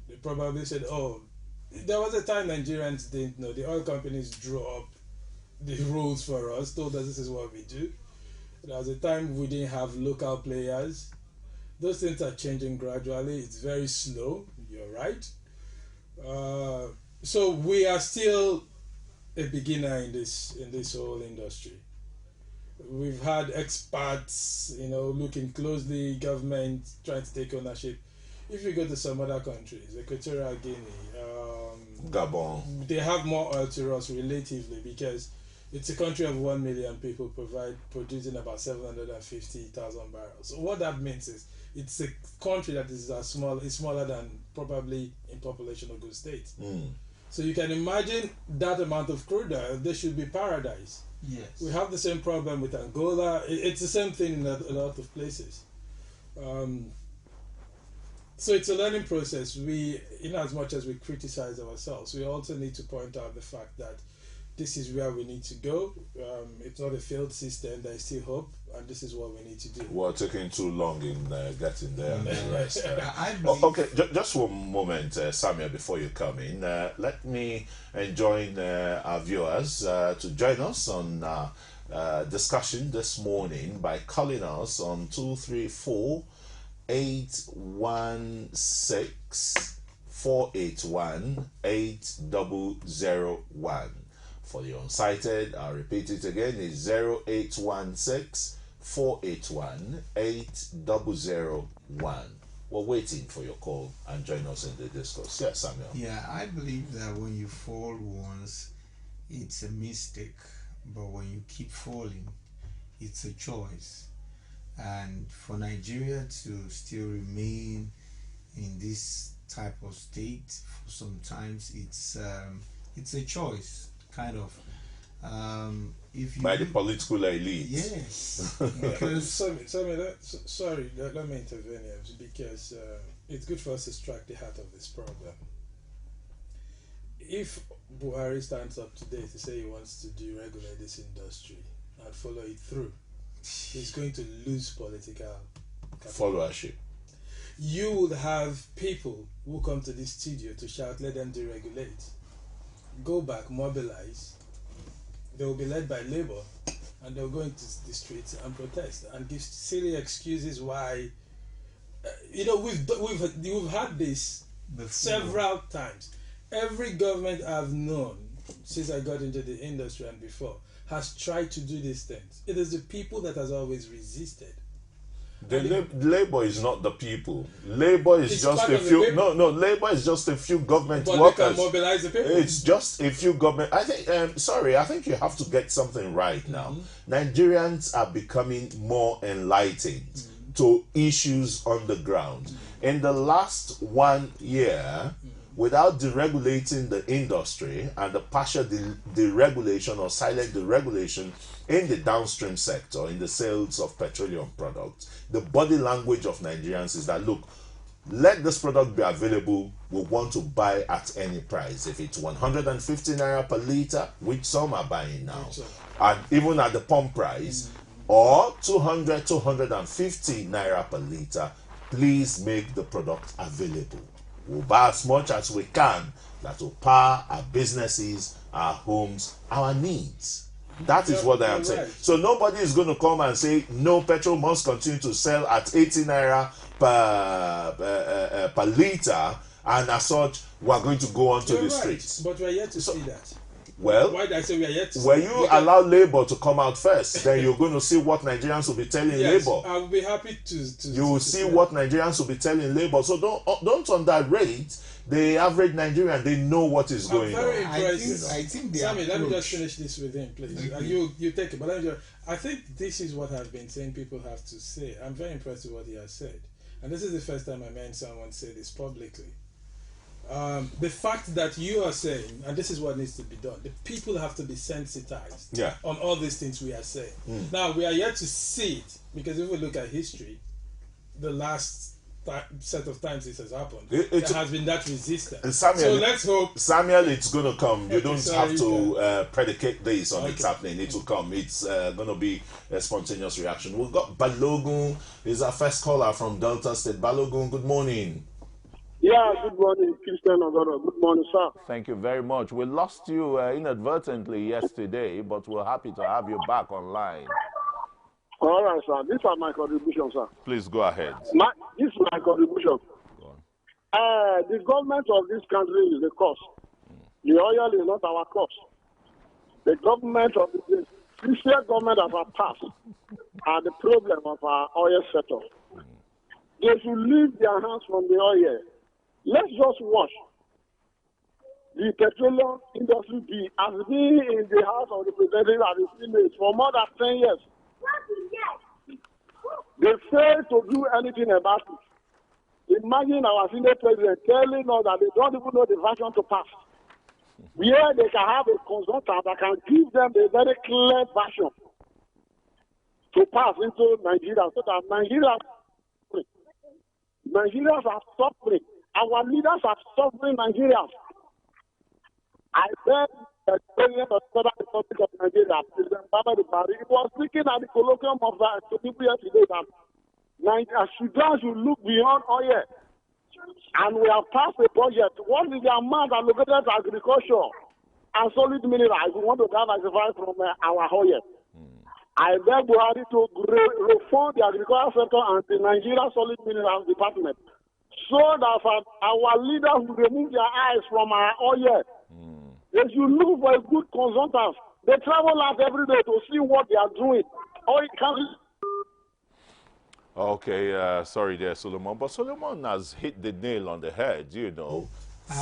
They probably said, oh, there was a time Nigerians didn't know. The oil companies drew up the rules for us, told us this is what we do. There was a time we didn't have local players. Those things are changing gradually. It's very slow. You're right. So we are still a beginner in this whole industry. We've had experts, looking closely, government trying to take ownership. If you go to some other countries, Equatorial Guinea, Gabon, they have more oil to us relatively because it's a country of 1 million people producing about 750,000 barrels. So what that means is it's a country that is smaller than probably in population Ogun State. So you can imagine that amount of crude oil, there should be paradise. Yes. We have the same problem with Angola. It's the same thing in a lot of places. So it's a learning process. We, in as much as we criticize ourselves, we also need to point out the fact that this is where we need to go. It's not a failed system. There is still hope, and this is what we need to do. We're taking too long in getting there. And the rest. Okay, just one moment, Samuel, before you come in. Let me join our viewers to join us on discussion this morning by calling us on 234-816-481-8001. For the unsighted, I'll repeat it again, is 0816-481-8001. We're waiting for your call and join us in the discourse. Yes, Samuel. Yeah, I believe that when you fall once, it's a mistake. But when you keep falling, it's a choice. And for Nigeria to still remain in this type of state for sometimes it's a choice. Kind of, if you by the political elite. Yes. Because sorry, let me intervene here because it's good for us to strike the heart of this problem. If Buhari stands up today to say he wants to deregulate this industry and follow it through, he's going to lose political followership. You would have people who come to this studio to shout, let them deregulate. Go back, mobilize. They will be led by labor, and they'll go into the streets and protest and give silly excuses why. We've had this several times. Every government I've known since I got into the industry and before has tried to do these things. It is the people that has always resisted. Labor is not the people. Labor is just a few. No, labor is just a few government but workers. They can mobilize the people. It's just a few government. I think. I think you have to get something right now. Nigerians are becoming more enlightened to issues on the ground. In the last 1 year, without deregulating the industry and the partial deregulation or silent deregulation in the downstream sector, in the sales of petroleum products, the body language of Nigerians is that, look, let this product be available, we want to buy at any price. If it's 150 naira per litre, which some are buying now, and even at the pump price, or 200, 250 naira per litre, please make the product available. We'll buy as much as we can that will power our businesses, our homes, our needs. That is what I am saying. Right. So nobody is going to come and say, no, petrol must continue to sell at 80 naira per litre, and as such, we are going to go onto the streets. But we are yet to see that. Well, why did I say we are yet to see when you allow Labour to come out first, then you're going to see what Nigerians will be telling Labour. I will be happy to you will see what Nigerians will be telling Labour. So don't underrate the average Nigerian. They know what is going on. I think Sammy, let me just finish this with him, please. Okay. You take it. But I think this is what I've been saying people have to say. I'm very impressed with what he has said. And this is the first time I heard someone say this publicly. The fact that you are saying, and this is what needs to be done, the people have to be sensitized on all these things we are saying. Now, we are yet to see it, because if we look at history, the last set of times this has happened, there has been that resistance. Samuel, so let's hope. Samuel, it's going to come. You don't have to predicate this on it's happening. It will come. It's going to be a spontaneous reaction. We've got Balogun. He's our first caller from Delta State. Balogun, good morning. Yeah, good morning, Christian Ogoro. Good morning, sir. Thank you very much. We lost you inadvertently yesterday, but we're happy to have you back online. All right, sir. These are my contributions, sir. Please go ahead. This is my contribution. The government of this country is the cause. The oil is not our cause. The government of the Christian government of our past are the problem of our oil sector. They should leave their hands from the oil. Let's just watch the petroleum industry be as been in the House of Representatives and the Senate for more than 10 years. They fail to do anything about it. Imagine our senior president telling us that they don't even know the version to pass. Where they can have a consultant that can give them a very clear version to pass into Nigeria so that Nigerians are suffering. Our leaders are suffering Nigerians. I said the President of the Federal Republic of Nigeria, President Muhammadu Buhari, he was speaking at the colloquium of the people yesterday that Sudan should look beyond oil. And we have passed a budget. What is the amount allocated to agriculture and solid minerals? We want to diversify from our oil. I beg Buhari to reform the agricultural sector and the Nigeria Solid Minerals Department so that our leaders will remove their eyes from our oil. They should look for a good consultant. They travel out every day to see what they are doing. Okay, sorry there, Solomon. But Solomon has hit the nail on the head,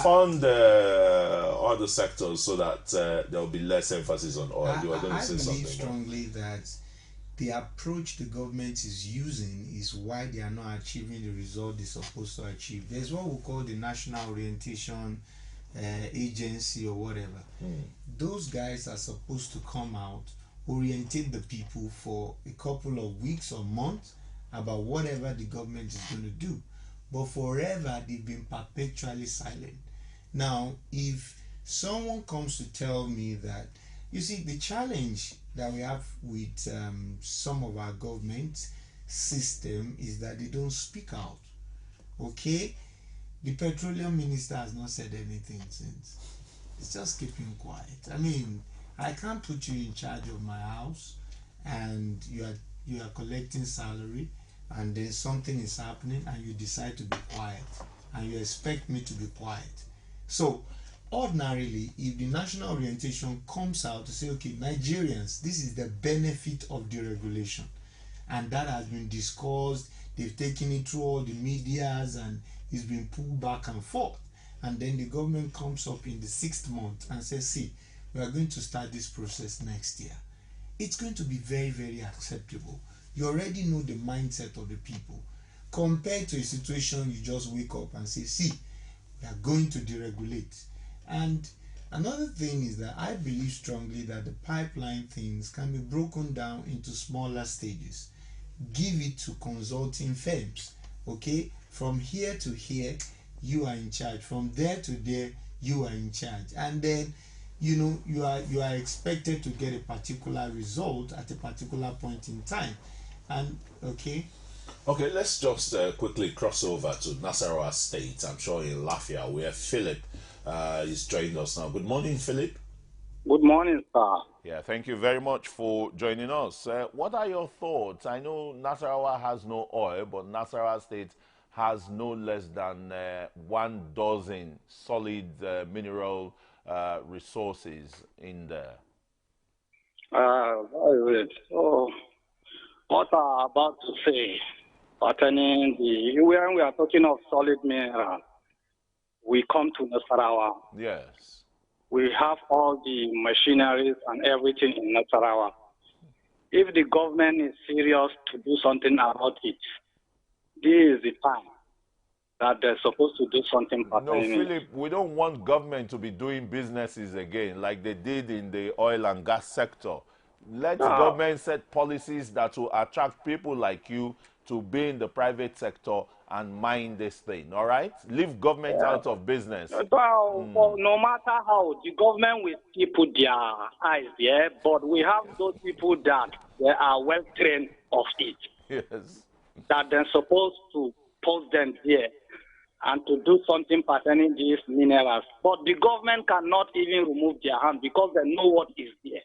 Fund other sectors so that there will be less emphasis on oil. You are going to say something. I believe strongly that the approach the government is using is why they are not achieving the result they're supposed to achieve. There's what we call the National Orientation Agency or whatever. Those guys are supposed to come out, orientate the people for a couple of weeks or months about whatever the government is going to do. But forever, they've been perpetually silent. Now, if someone comes to tell me that, you see, the challenge that we have with some of our government system is that they don't speak out. Okay? The petroleum minister has not said anything since. It's just keeping quiet. I mean, I can't put you in charge of my house and you are collecting salary, and then something is happening and you decide to be quiet and you expect me to be quiet. So ordinarily, if the national orientation comes out to say, okay, Nigerians, this is the benefit of deregulation, and that has been discussed. They've taken it through all the medias, and it's been pulled back and forth. And then the government comes up in the 6th month and says, see, we are going to start this process next year. It's going to be very, very acceptable. You already know the mindset of the people. Compared to a situation you just wake up and say, see, we are going to deregulate. And another thing is that I believe strongly that the pipeline things can be broken down into smaller stages. Give it to consulting firms, okay? From here to here, you are in charge. From there to there, you are in charge. And then, you know, you are expected to get a particular result at a particular point in time. And okay, let's just quickly cross over to Nasarawa State. I'm sure in Lafia, where Philip is joining us now. Good morning, Philip. Good morning, sir. Yeah, thank you very much for joining us. What are your thoughts? I know Nasarawa has no oil, but Nasarawa State has no less than 12 solid mineral resources in there. So, what I'm about to say pertaining when we are talking of solid mineral, we come to Nasarawa. Yes. We have all the machineries and everything in Nasarawa. If the government is serious to do something about it, this is the time that they're supposed to do something. No, Philip, we don't want government to be doing businesses again like they did in the oil and gas sector. Let government set policies that will attract people like you to be in the private sector and mind this thing, all right? Leave government out of business. Well, no matter how, the government will still put their eyes there, but we have those people that they are well trained of it. Yes. That they're supposed to post them there and to do something pertaining these minerals. But the government cannot even remove their hand because they know what is there.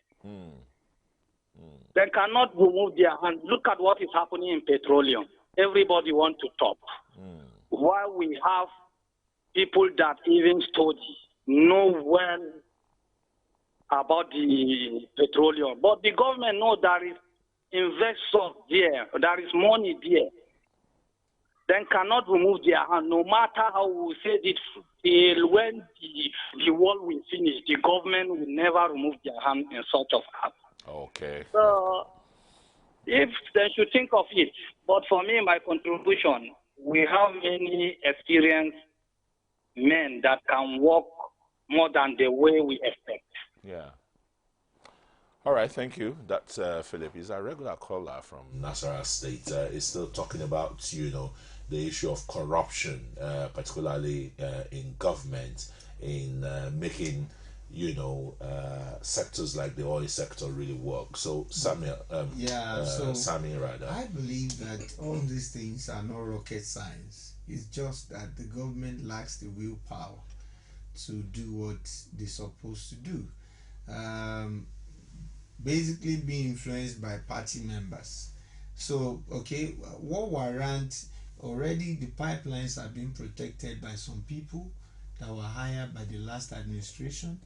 They cannot remove their hand. Look at what is happening in petroleum. Everybody wants to talk. While we have people that even study, know well about the petroleum. But the government knows there is investors there is money there. Then cannot remove their hand, no matter how we say it, till when the world will finish, the government will never remove their hand in sort of act. Okay. So, if they should think of it, but for me, my contribution, we have many experienced men that can work more than the way we expect. Yeah. All right, thank you. That's Philip. He's a regular caller from Nasarawa State. He's still talking about, you know, the issue of corruption, particularly in government, in making, you know, sectors like the oil sector really work. So, Samuel, Sammy, rather. I believe that all these things are not rocket science. It's just that the government lacks the willpower to do what they're supposed to do. Basically being influenced by party members. So, okay, what warrant already the pipelines are being protected by some people that were hired by the last administration.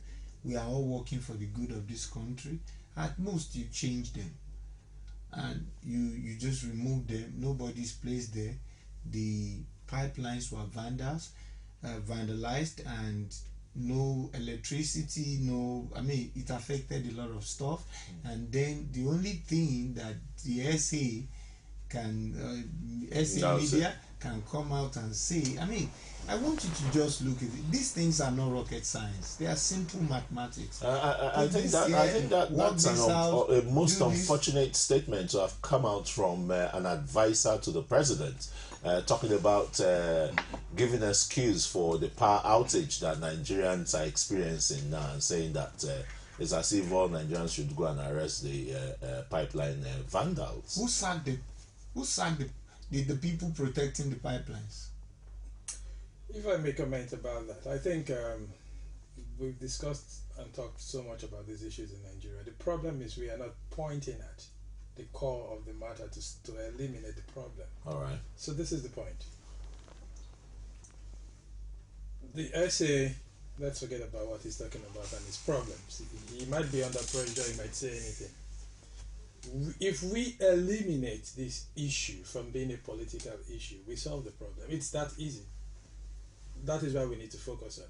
We are all working for the good of this country. At most, you change them and you just remove them. Nobody's placed there. The pipelines were vandalized, and no electricity, it affected a lot of stuff. And then the only thing that the SA media can come out and say, I want you to just look at it. These things are not rocket science. They are simple mathematics. I think that's a most unfortunate statement to have come out from an advisor to the president, talking about giving excuse for the power outage that Nigerians are experiencing now, and saying that it's as if all Nigerians should go and arrest the pipeline vandals. Who sacked the people protecting the pipelines? If I may comment about that, I think we've discussed and talked so much about these issues in Nigeria. The problem is we are not pointing at the core of the matter to eliminate the problem. All right. So this is the point. The SA, let's forget about what he's talking about and his problems. He might be under pressure, he might say anything. If we eliminate this issue from being a political issue, we solve the problem. It's that easy. That is why we need to focus on.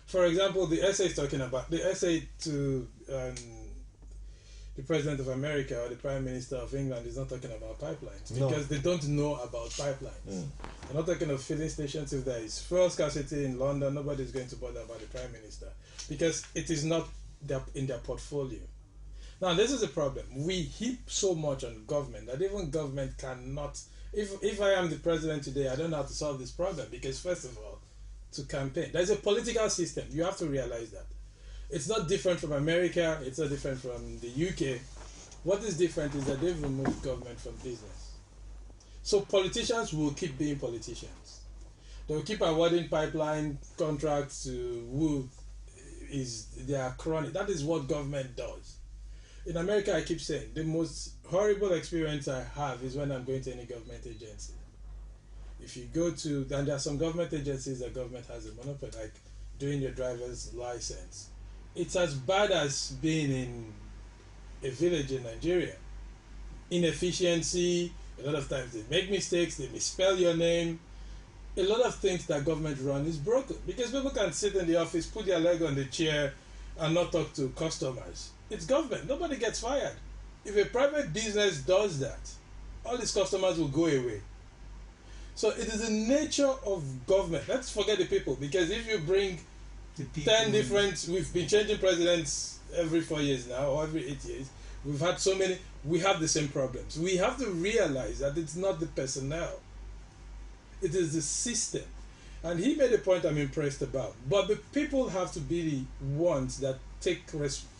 For example, the essay is talking about the essay to the President of America or the Prime Minister of England is not talking about pipelines because they don't know about pipelines. They're not talking of filling stations. If there is fuel scarcity in London, nobody's going to bother about the Prime Minister because it is not in their portfolio. Now, this is a problem. We heap so much on government that even government cannot... If I am the president today, I don't know how to solve this problem because, first of all, to campaign, there's a political system. You have to realize that. It's not different from America. It's not different from the UK. What is different is that they've removed government from business. So politicians will keep being politicians. They will keep awarding pipeline contracts to who is their crony. That is what government does. In America, I keep saying, the most horrible experience I have is when I'm going to any government agency. If you go to, and there are some government agencies that government has a monopoly, like doing your driver's license. It's as bad as being in a village in Nigeria. Inefficiency, a lot of times they make mistakes, they misspell your name. A lot of things that government run is broken because people can sit in the office, put their leg on the chair and not talk to customers. It's government. Nobody gets fired. If a private business does that, all its customers will go away. So it is the nature of government. Let's forget the people because if you bring 10 different, we've been changing presidents every 4 years now or every 8 years. We've had so many, we have the same problems. We have to realize that it's not the personnel. It is the system. And he made a point I'm impressed about. But the people have to be the ones that take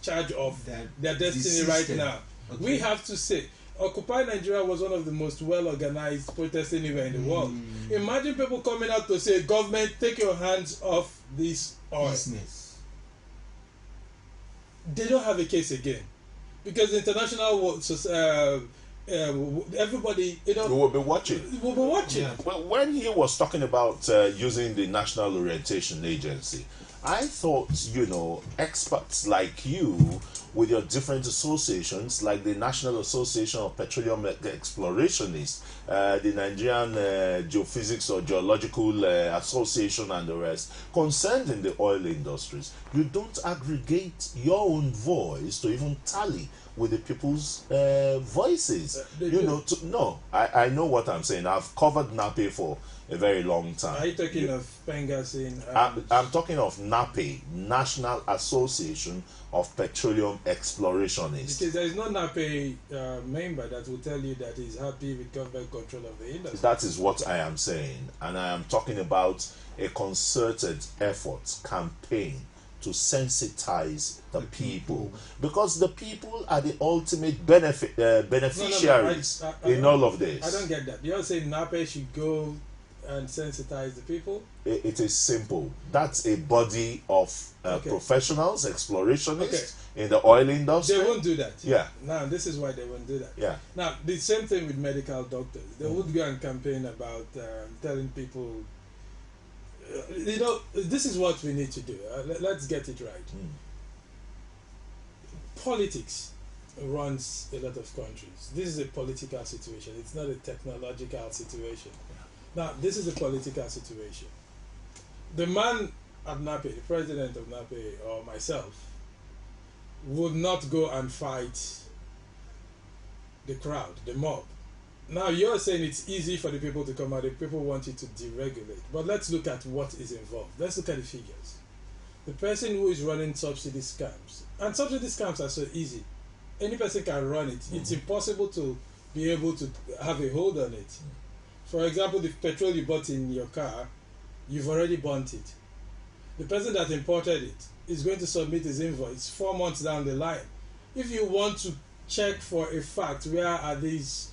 charge of their destiny right now. Okay. We have to say, Occupy Nigeria was one of the most well-organized protests anywhere in the world. Imagine people coming out to say, government, take your hands off this oil. Business. They don't have a case again. Because the international everybody, we will be watching. We'll be watching. Yeah. Well, when he was talking about using the National Orientation Agency, I thought, experts like you, with your different associations, like the National Association of Petroleum Explorationists, the Nigerian Geophysics or Geological Association and the rest, concerned in the oil industries, you don't aggregate your own voice to even tally with the people's voices. I know what I'm saying. I've covered NAPE for a very long time. Are you talking of Pengasin? I'm talking of NAPE, National Association of Petroleum Explorationists. Because there is no NAPE member that will tell you that he's happy with government control of the industry. That is what I am saying. And I am talking about a concerted effort, campaign, to sensitize the people, because the people are the ultimate beneficiaries in all of this. I don't get that. You're saying NAPE should go and sensitize the people? It is simple. That's a body of professionals, explorationists in the oil industry. They won't do that. Yeah. Now, this is why they won't do that. Yeah. Now, the same thing with medical doctors. They would go and campaign about telling people, this is what we need to do. Let's get it right. Politics runs a lot of countries. This is a political situation. It's not a technological situation. Now, this is a political situation. The man at NAPE, the president of NAPE, or myself, would not go and fight the crowd, the mob. Now, you're saying it's easy for the people to come out, the people want you to deregulate. But let's look at what is involved. Let's look at the figures. The person who is running subsidy scams, and subsidy scams are so easy. Any person can run it. It's impossible to be able to have a hold on it. For example, the petrol you bought in your car, you've already burnt it. The person that imported it is going to submit his invoice 4 months down the line. If you want to check for a fact, where are these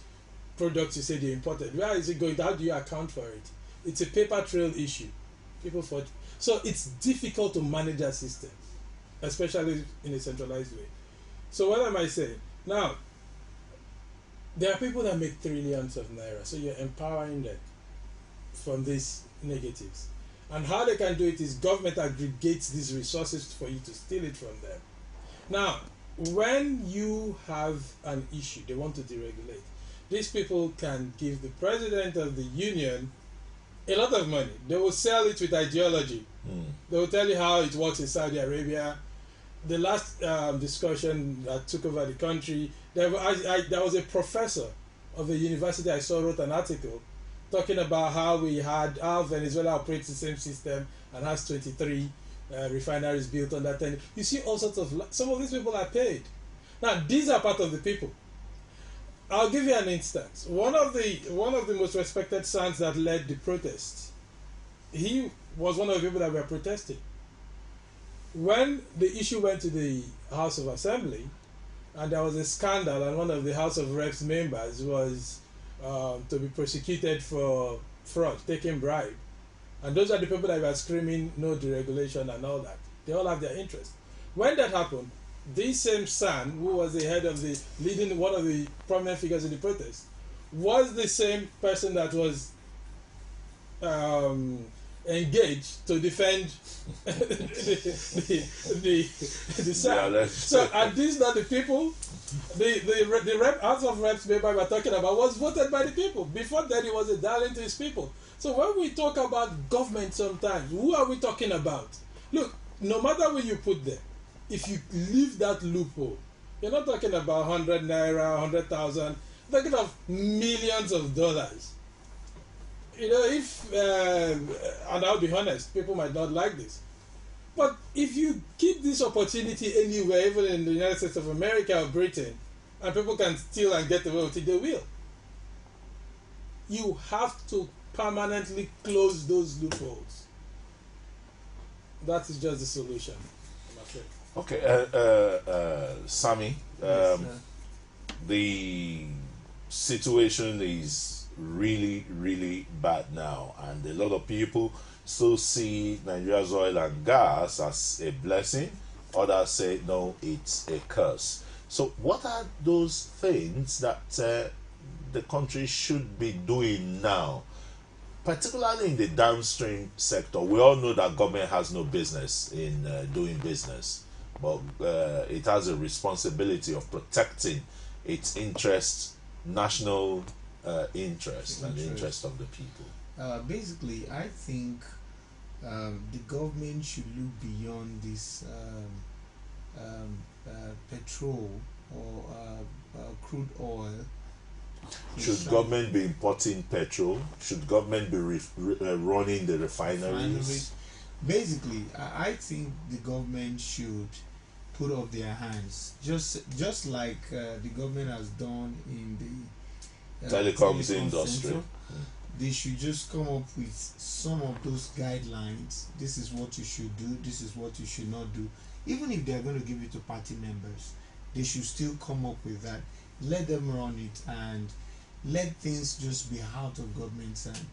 products you say they imported? Where is it going? How do you account for it? It's a paper trail issue. So it's difficult to manage that system, especially in a centralized way. So what am I saying? Now, there are people that make trillions of naira, so you're empowering them from these negatives. And how they can do it is government aggregates these resources for you to steal it from them. Now, when you have an issue, they want to deregulate. These people can give the president of the union a lot of money. They will sell it with ideology. They will tell you how it works in Saudi Arabia. The last discussion that took over the country, there was a professor of the university I saw wrote an article talking about how Venezuela operates the same system and has 23 refineries built on that 10. You see all sorts of, some of these people are paid. Now these are part of the people. I'll give you an instance. One of the most respected sons that led the protests, he was one of the people that were protesting. When the issue went to the House of Assembly, and there was a scandal, and one of the House of Reps members was to be prosecuted for fraud, taking bribe. And those are the people that were screaming no deregulation and all that. They all have their interest. When that happened, this same son, who was the head of leading one of the prominent figures in the protest, was the same person that was engaged to defend the son. Yeah, so, and these are the people the House of Reps member we're talking about was voted by the people. Before that, he was a darling to his people. So when we talk about government sometimes, who are we talking about? Look, no matter where you put them, if you leave that loophole, you're not talking about 100 naira, 100,000, you're talking of millions of dollars. You know, and I'll be honest, people might not like this, but if you keep this opportunity anywhere, even in the United States of America or Britain, and people can steal and get away with it, they will. You have to permanently close those loopholes. That is just the solution, I'm afraid. Okay, Sammy, the situation is really, really bad now, and a lot of people still see Nigeria's oil and gas as a blessing. Others say no, it's a curse. So what are those things that the country should be doing now, particularly in the downstream sector? We all know that government has no business in doing business, but it has a responsibility of protecting its interests, national interest, and the interest of the people. Basically, I think the government should look beyond this petrol or crude oil. Should government be importing petrol? Should government be running the refineries? Basically, I think the government should put up their hands, just like the government has done in the telecoms industry. They should just come up with some of those guidelines. This is what you should do, this is what you should not do. Even if they're going to give it to party members, they should still come up with that. Let them run it and let things just be out of government's hand.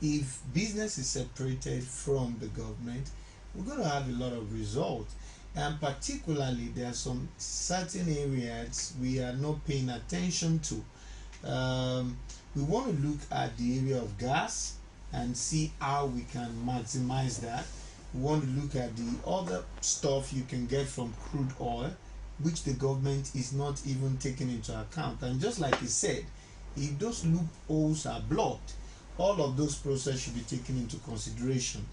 If business is separated from the government, we're going to have a lot of results. And particularly, there are some certain areas we are not paying attention to. We want to look at the area of gas and see how we can maximize that. We want to look at the other stuff you can get from crude oil, which the government is not even taking into account. And just like he said, if those loopholes are blocked, all of those processes should be taken into consideration.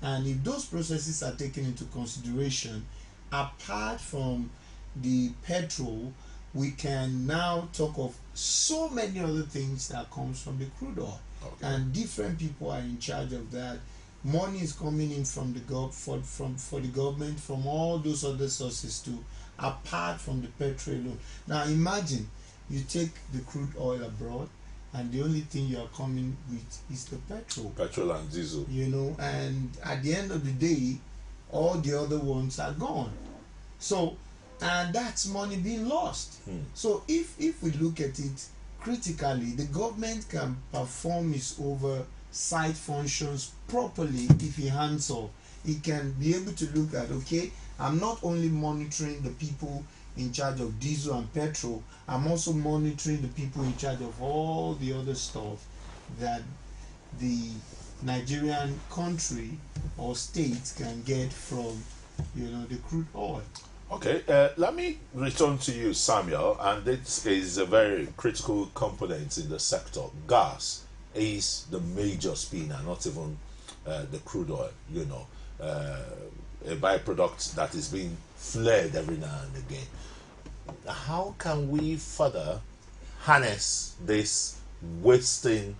And if those processes are taken into consideration, apart from the petrol, we can now talk of so many other things that comes from the crude oil. Okay. And different people are in charge of that. Money is coming in from the for the government from all those other sources too, apart from the petrol alone. Now imagine you take the crude oil abroad, and the only thing you are coming with is the petrol and diesel. You know, and at the end of the day, all the other ones are gone. So, and that's money being lost. So if we look at it critically, the government can perform its oversight functions properly if he hands off. He can be able to look at, okay, I'm not only monitoring the people in charge of diesel and petrol, I'm also monitoring the people in charge of all the other stuff that the Nigerian country or state can get from, you know, the crude oil. Okay, let me return to you, Samuel, and this is a very critical component in the sector. Gas is the major spinner, not even the crude oil, a byproduct that is being flared every now and again. How can we further harness this wasting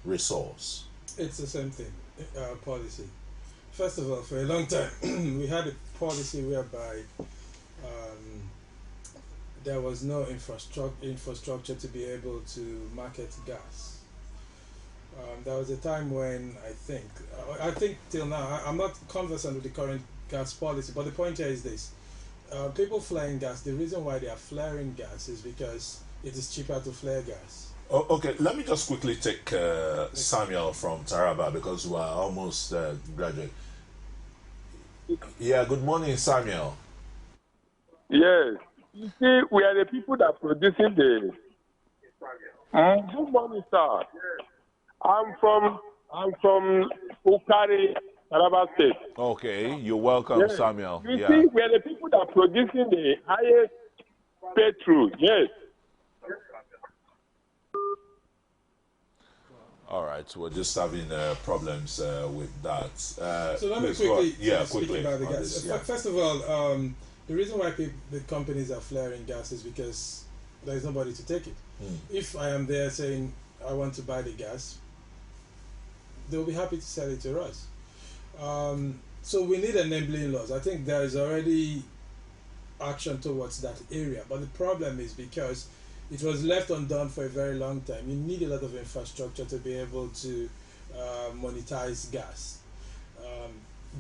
resource? It's the same thing, policy. First of all, for a long time, we had a policy whereby there was no infrastructure to be able to market gas. There was a time when I think till now, I'm not conversant with the current gas policy, but the point here is this. People flaring gas, the reason why they are flaring gas is because it is cheaper to flare gas. Oh, okay, let me just quickly take Samuel from Taraba because we are almost graduate. Yeah, good morning, Samuel. Yes. You see, we are the people that are producing the... Good morning, sir. I'm from Ukari, Taraba State. Okay, you're welcome, yes. Samuel. You see, we are the people that are producing the highest petrol. Yes. All right, we're just having problems with that. So let me quickly speak about the gas. This, yeah. First of all, the reason why the companies are flaring gas is because there is nobody to take it. If I am there saying I want to buy the gas, they'll be happy to sell it to us. So we need enabling laws. I think there is already action towards that area, but the problem is because it was left undone for a very long time. You need a lot of infrastructure to be able to monetize gas.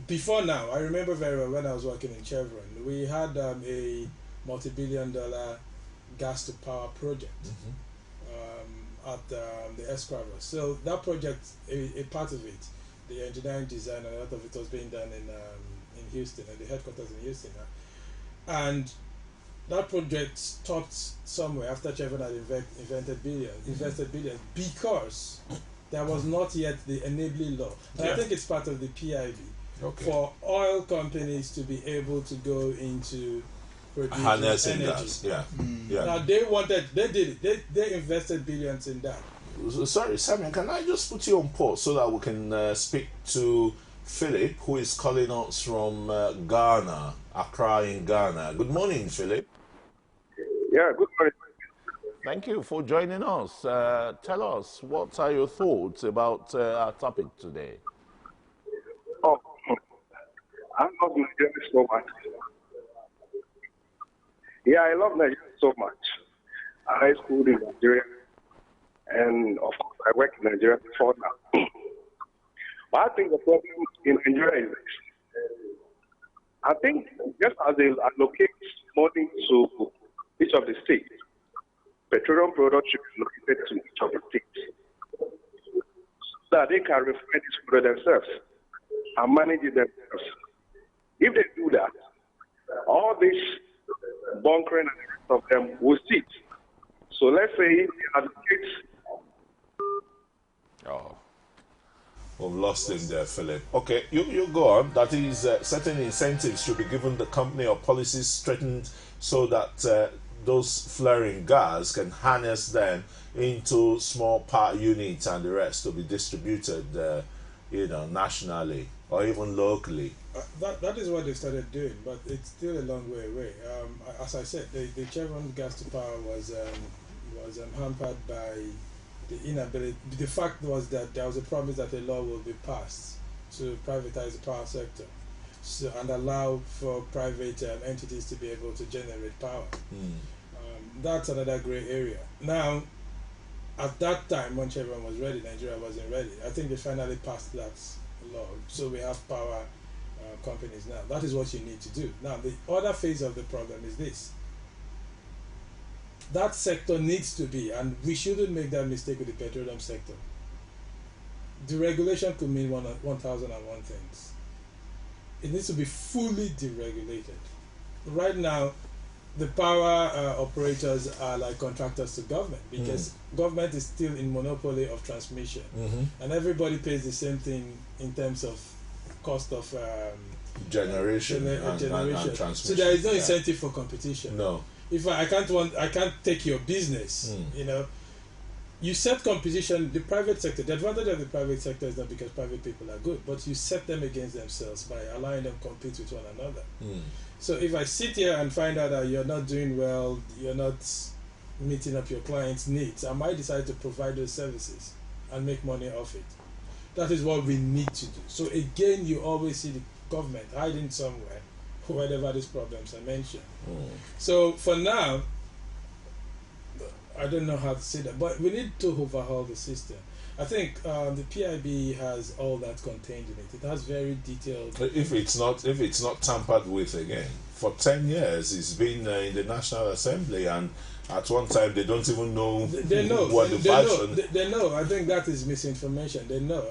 Before now, I remember very well when I was working in Chevron, we had a multi-billion-dollar gas-to-power project at the Esquarros. So that project, a part of it, the engineering design, and a lot of it was being done in Houston, at the headquarters in Houston. And that project stopped somewhere after Chevron had invested billions because there was not yet the enabling law. And I think it's part of the PIB for oil companies to be able to go into producing energy. Gas. Yeah. Yeah. Now they did it. They invested billions in that. Sorry, Samuel, can I just put you on pause so that we can speak to Philip, who is calling us from Ghana, Accra in Ghana. Good morning, Philip. Yeah, good morning. Thank you for joining us. Tell us, what are your thoughts about our topic today? Oh, I love Nigeria so much. Yeah, I love Nigeria so much. I schooled in Nigeria, and of course, I work in Nigeria before now. But I think the problem in Nigeria is this. I think just as they allocate money to each of the states, petroleum products should be located to each of the states so that they can refine this product themselves and manage it themselves. If they do that, all this bunkering and the rest of them will cease. So let's say if they allocate. Oh, we've lost him there, Philip. Okay, you go on. That is, certain incentives should be given the company or policies straightened so that those flaring gas can harness them into small power units and the rest to be distributed, nationally or even locally. That is what they started doing, but it's still a long way away. As I said, the Chevron gas to power was hampered by the inability. The fact was that there was a promise that a law will be passed to privatize the power sector, and allow for private entities to be able to generate power. That's another grey area. Now, at that time when Chevron was ready, Nigeria wasn't ready. I think they finally passed that law, so we have power companies now. That is what you need to do. Now, the other phase of the problem is this. That sector needs to be, and we shouldn't make that mistake with the petroleum sector. Deregulation could mean 1,001 things. It needs to be fully deregulated. Right now, the power operators are like contractors to government because government is still in monopoly of transmission, and everybody pays the same thing in terms of cost of generation and transmission. So there is no incentive for competition. No. If I can't take your business, you know. You set competition, the private sector, the advantage of the private sector is not because private people are good, but you set them against themselves by allowing them to compete with one another. So if I sit here and find out that you're not doing well, you're not meeting up your clients' needs, I might decide to provide those services and make money off it. That is what we need to do. So again, you always see the government hiding somewhere, wherever these problems are mentioned. So for now, I don't know how to say that, but we need to overhaul the system. I think the PIB has all that contained in it. It has very detailed. If it's not tampered with again, for 10 years it's been in the National Assembly, and at one time they don't even know. They know what the version. They know. I think that is misinformation. They know.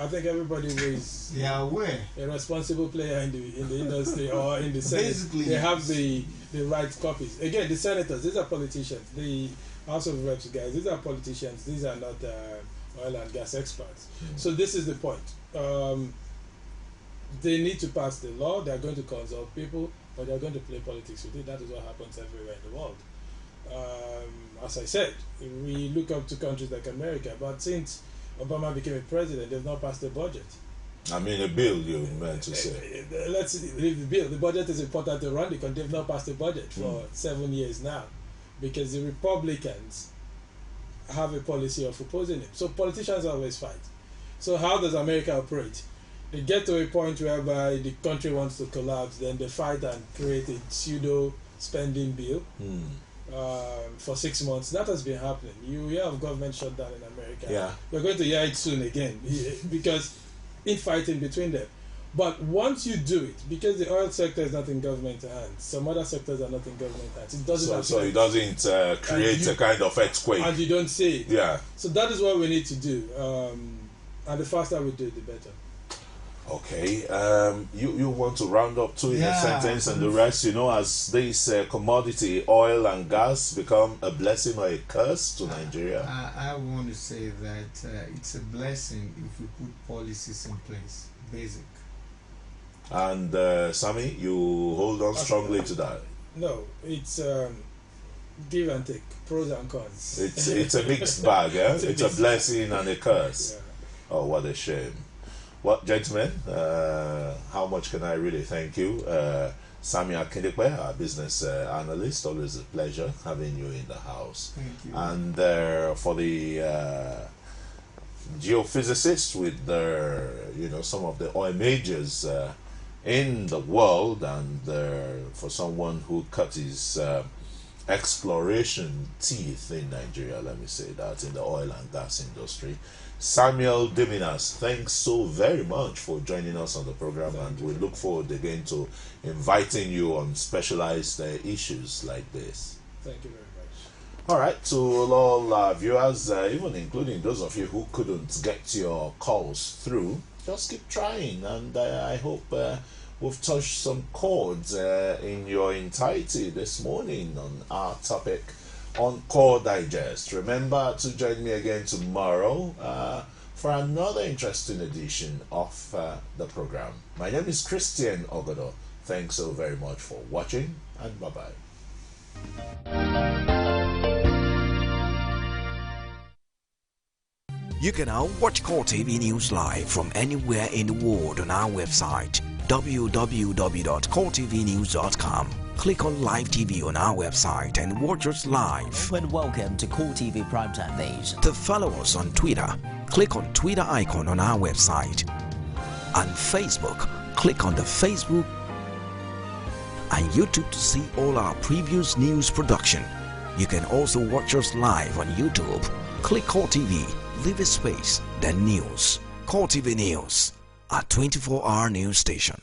I think everybody who is aware, a responsible player in the industry or in the Senate, basically they have the right copies. Again, the senators, these are politicians. The House of Reps guys, these are politicians. These are not oil and gas experts. So this is the point. They need to pass the law. They are going to consult people, but they are going to play politics with it. That is what happens everywhere in the world. As I said, we look up to countries like America, but since Obama became a president, they've not passed a budget. I mean, a bill, you meant to say. Let's leave the bill. The budget is important to run because they've not passed a budget for 7 years now, because the Republicans have a policy of opposing it. So politicians always fight. So how does America operate? They get to a point whereby the country wants to collapse, then they fight and create a pseudo spending bill for 6 months. That has been happening. You hear of government shutdown in America. Yeah. We're going to hear it soon again because infighting between them. But once you do it, because the oil sector is not in government hands, some other sectors are not in government hands. It doesn't. So it doesn't create a kind of earthquake. And you don't see it. Yeah. So that is what we need to do, and the faster we do it, the better. Okay. You want to round up too in a sentence, and the rest, as this commodity, oil and gas, become a blessing or a curse to Nigeria? I want to say that it's a blessing if we put policies in place, basic. And Sammy, you hold on strongly to that. No, it's give and take, pros and cons. It's a mixed bag, yeah? It's a blessing and a curse. Yeah. Oh, what a shame. Well, gentlemen, how much can I really thank you? Sammy Akindepe, our business analyst, always a pleasure having you in the house. Thank you. And for the geophysicists with some of the oil majors in the world, and for someone who cut his exploration teeth in Nigeria, let me say that, in the oil and gas industry, Samuel Deminas, thanks so very much for joining us on the program, and we look forward again to inviting you on specialized issues like this. Thank you very much. All right, to all our viewers, even including those of you who couldn't get your calls through, just keep trying, and I hope we've touched some chords in your entirety this morning on our topic on Core Digest. Remember to join me again tomorrow for another interesting edition of the program. My name is Christian Ogodo. Thanks so very much for watching, and bye-bye. You can now watch Core TV News live from anywhere in the world on our website www.coretvnews.com. Click on Live TV on our website and watch us live. And welcome to Core TV Primetime Days. To follow us on Twitter, click on Twitter icon on our website. On Facebook, click on the Facebook and YouTube to see all our previous news production. You can also watch us live on YouTube. Click Core TV, leave a space, then News. Core TV News, a 24-hour news station.